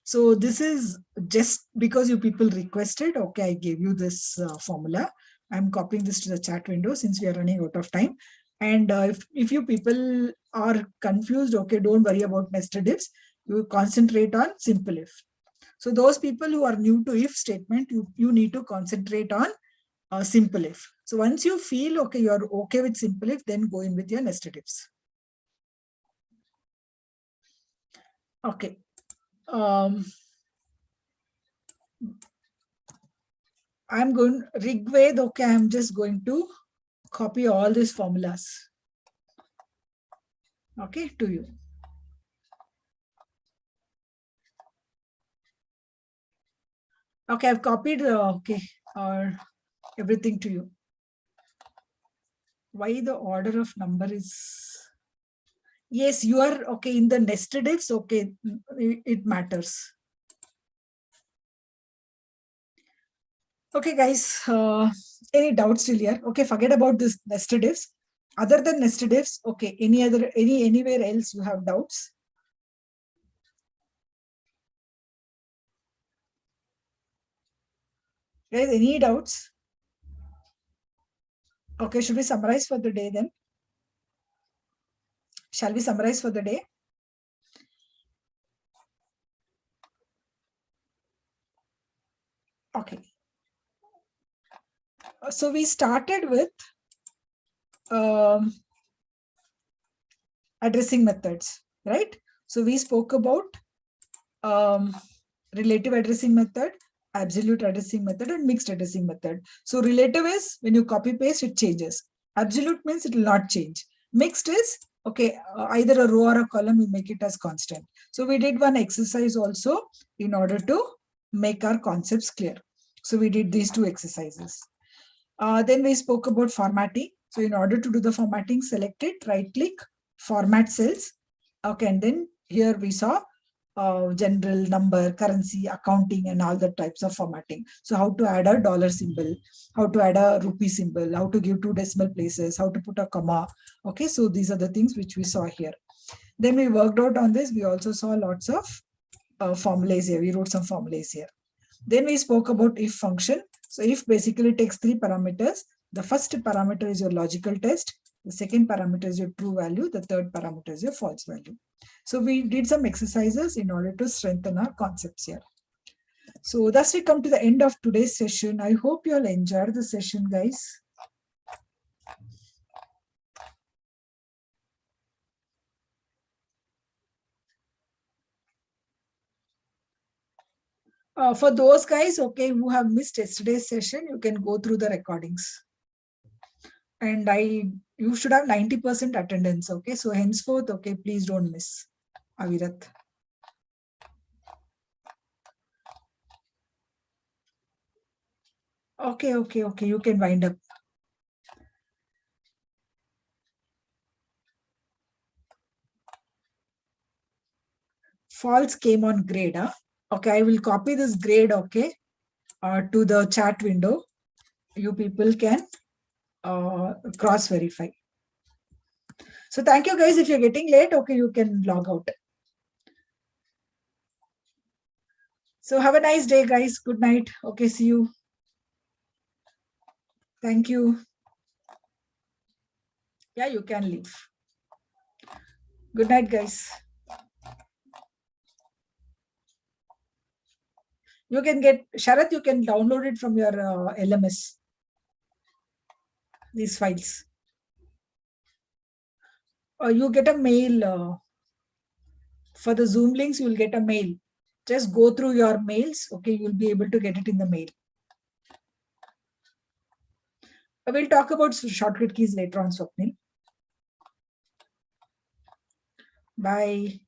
Speaker 1: So this is just because you people requested. Okay, I gave you this formula. I'm copying this to the chat window since we are running out of time. And if you people are confused, okay, don't worry about nested ifs. You concentrate on simple if. So those people who are new to if statement, you need to concentrate on simple if. So once you feel okay, you're okay with simple if, then go in with your nested ifs. Okay. I'm going Rigved. Okay, I'm just going to copy all these formulas. Okay, to you. Okay, I've copied. Everything to you. Why the order of number is? Yes, you are okay in the nested ifs. Okay, it matters. Okay, guys. Any doubts still here? Okay, forget about this nested ifs. Other than nested ifs, okay. Anywhere else you have doubts? Guys, any doubts? Okay, should we summarize for the day then? Shall we summarize for the day? Okay. So we started with addressing methods, right? So we spoke about relative addressing method, absolute addressing method, and mixed addressing method. So relative is when you copy paste, it changes. Absolute means it will not change. Mixed is, okay, either a row or a column, you make it as constant. So we did one exercise also in order to make our concepts clear. So we did these two exercises. Then we spoke about formatting. So in order to do the formatting, select it, right click, format cells. Okay, and then here we saw general, number, currency, accounting, and all the types of formatting. So how to add a dollar symbol, how to add a rupee symbol, how to give two decimal places, how to put a comma. Okay, so these are the things which we saw here. Then we worked out on this. We also saw lots of formulas here. We wrote some formulas here. Then we spoke about if function. So if basically takes three parameters. The first parameter is your logical test. The second parameter is your true value. The third parameter is your false value. So we did some exercises in order to strengthen our concepts here. So thus we come to the end of today's session. I hope you all enjoyed the session, guys. For those guys, okay, who have missed yesterday's session, you can go through the recordings. And you should have 90% attendance, okay? So henceforth, okay, please don't miss. Avirat. Okay, you can wind up. False came on grade, huh? Okay, I will copy this grade, okay, to the chat window. You people can cross verify. So thank you guys. If you're getting late, okay, you can log out. So have a nice day, guys. Good night. Okay, see you. Thank you. Yeah, you can leave. Good night, guys. You can get, Sharath, you can download it from your LMS, these files. You get a mail for the Zoom links, you will get a mail. Just go through your mails. Okay, you'll be able to get it in the mail. We'll talk about shortcut keys later on, Swapnil. Bye.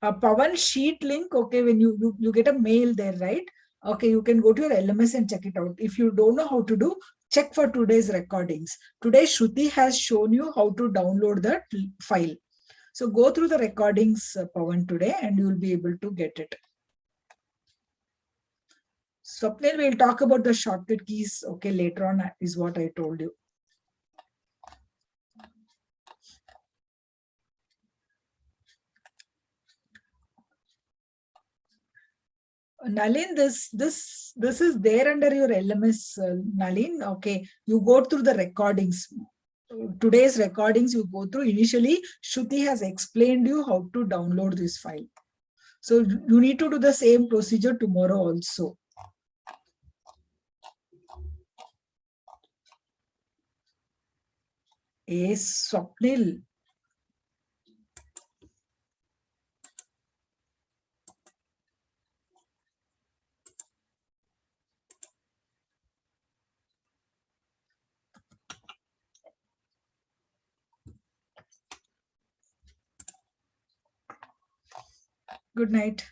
Speaker 1: Pawan sheet link, okay, when you get a mail there, right? Okay, you can go to your LMS and check it out. If you don't know how to do, check for today's recordings. Today, Shruti has shown you how to download that file. So go through the recordings, Pawan, today, and you will be able to get it. Swapnil, we'll talk about the shortcut keys, okay, later on, is what I told you. Nalin, this is there under your LMS, Nalin. Okay, you go through the recordings. Today's recordings you go through. Initially, Shruti has explained you how to download this file. So you need to do the same procedure tomorrow also. Swapnil. Good night.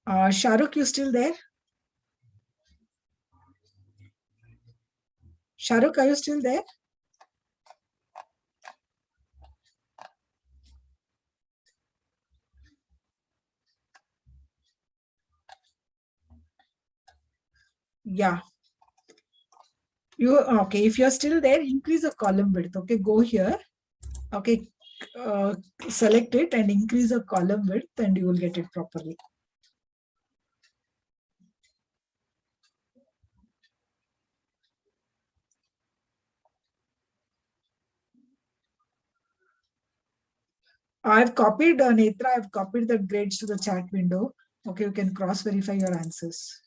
Speaker 1: Shahrukh, you still there? Shahrukh, are you still there? Yeah. You okay? If you're still there, increase the column width. Okay, go here. Okay, select it and increase the column width, and you will get it properly. I've copied, Netra, I've copied the grades to the chat window. Okay, you can cross-verify your answers.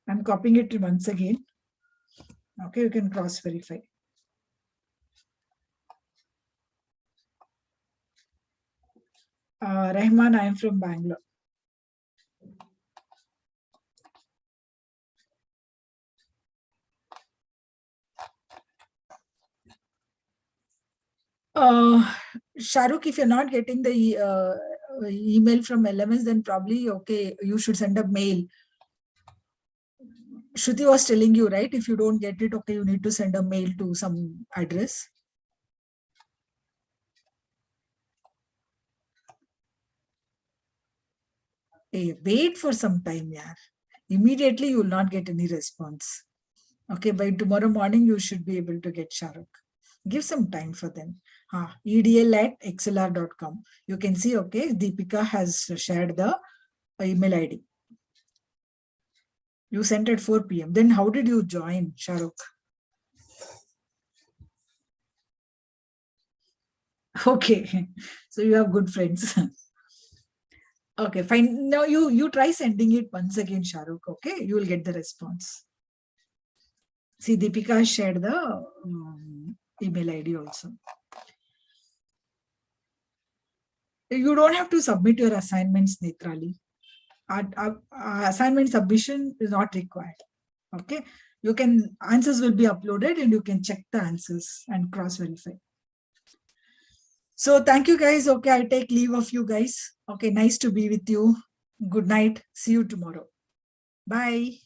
Speaker 1: I'm copying it once again. Okay, you can cross-verify. Rahman, I am from Bangalore. Shahrukh, if you're not getting the email from LMS, then probably, okay, you should send a mail. Shruti was telling you, right? If you don't get it, okay, you need to send a mail to some address. Hey, wait for some time, yeah. Immediately, you will not get any response. Okay, by tomorrow morning, you should be able to get Shahrukh. Give some time for them. EDL@excelr.com. You can see, okay, Deepika has shared the email ID. You sent at 4 p.m. Then how did you join, Shahrukh? Okay, so you have good friends. Okay, fine. Now you try sending it once again, Shahrukh. Okay, you will get the response. See, Deepika shared the email ID also. You don't have to submit your assignments, Netrali. Assignment submission is not required. Okay, you can, answers will be uploaded and you can check the answers and cross-verify. So thank you guys. Okay, I take leave of you guys. Okay, nice to be with you. Good night. See you tomorrow. Bye.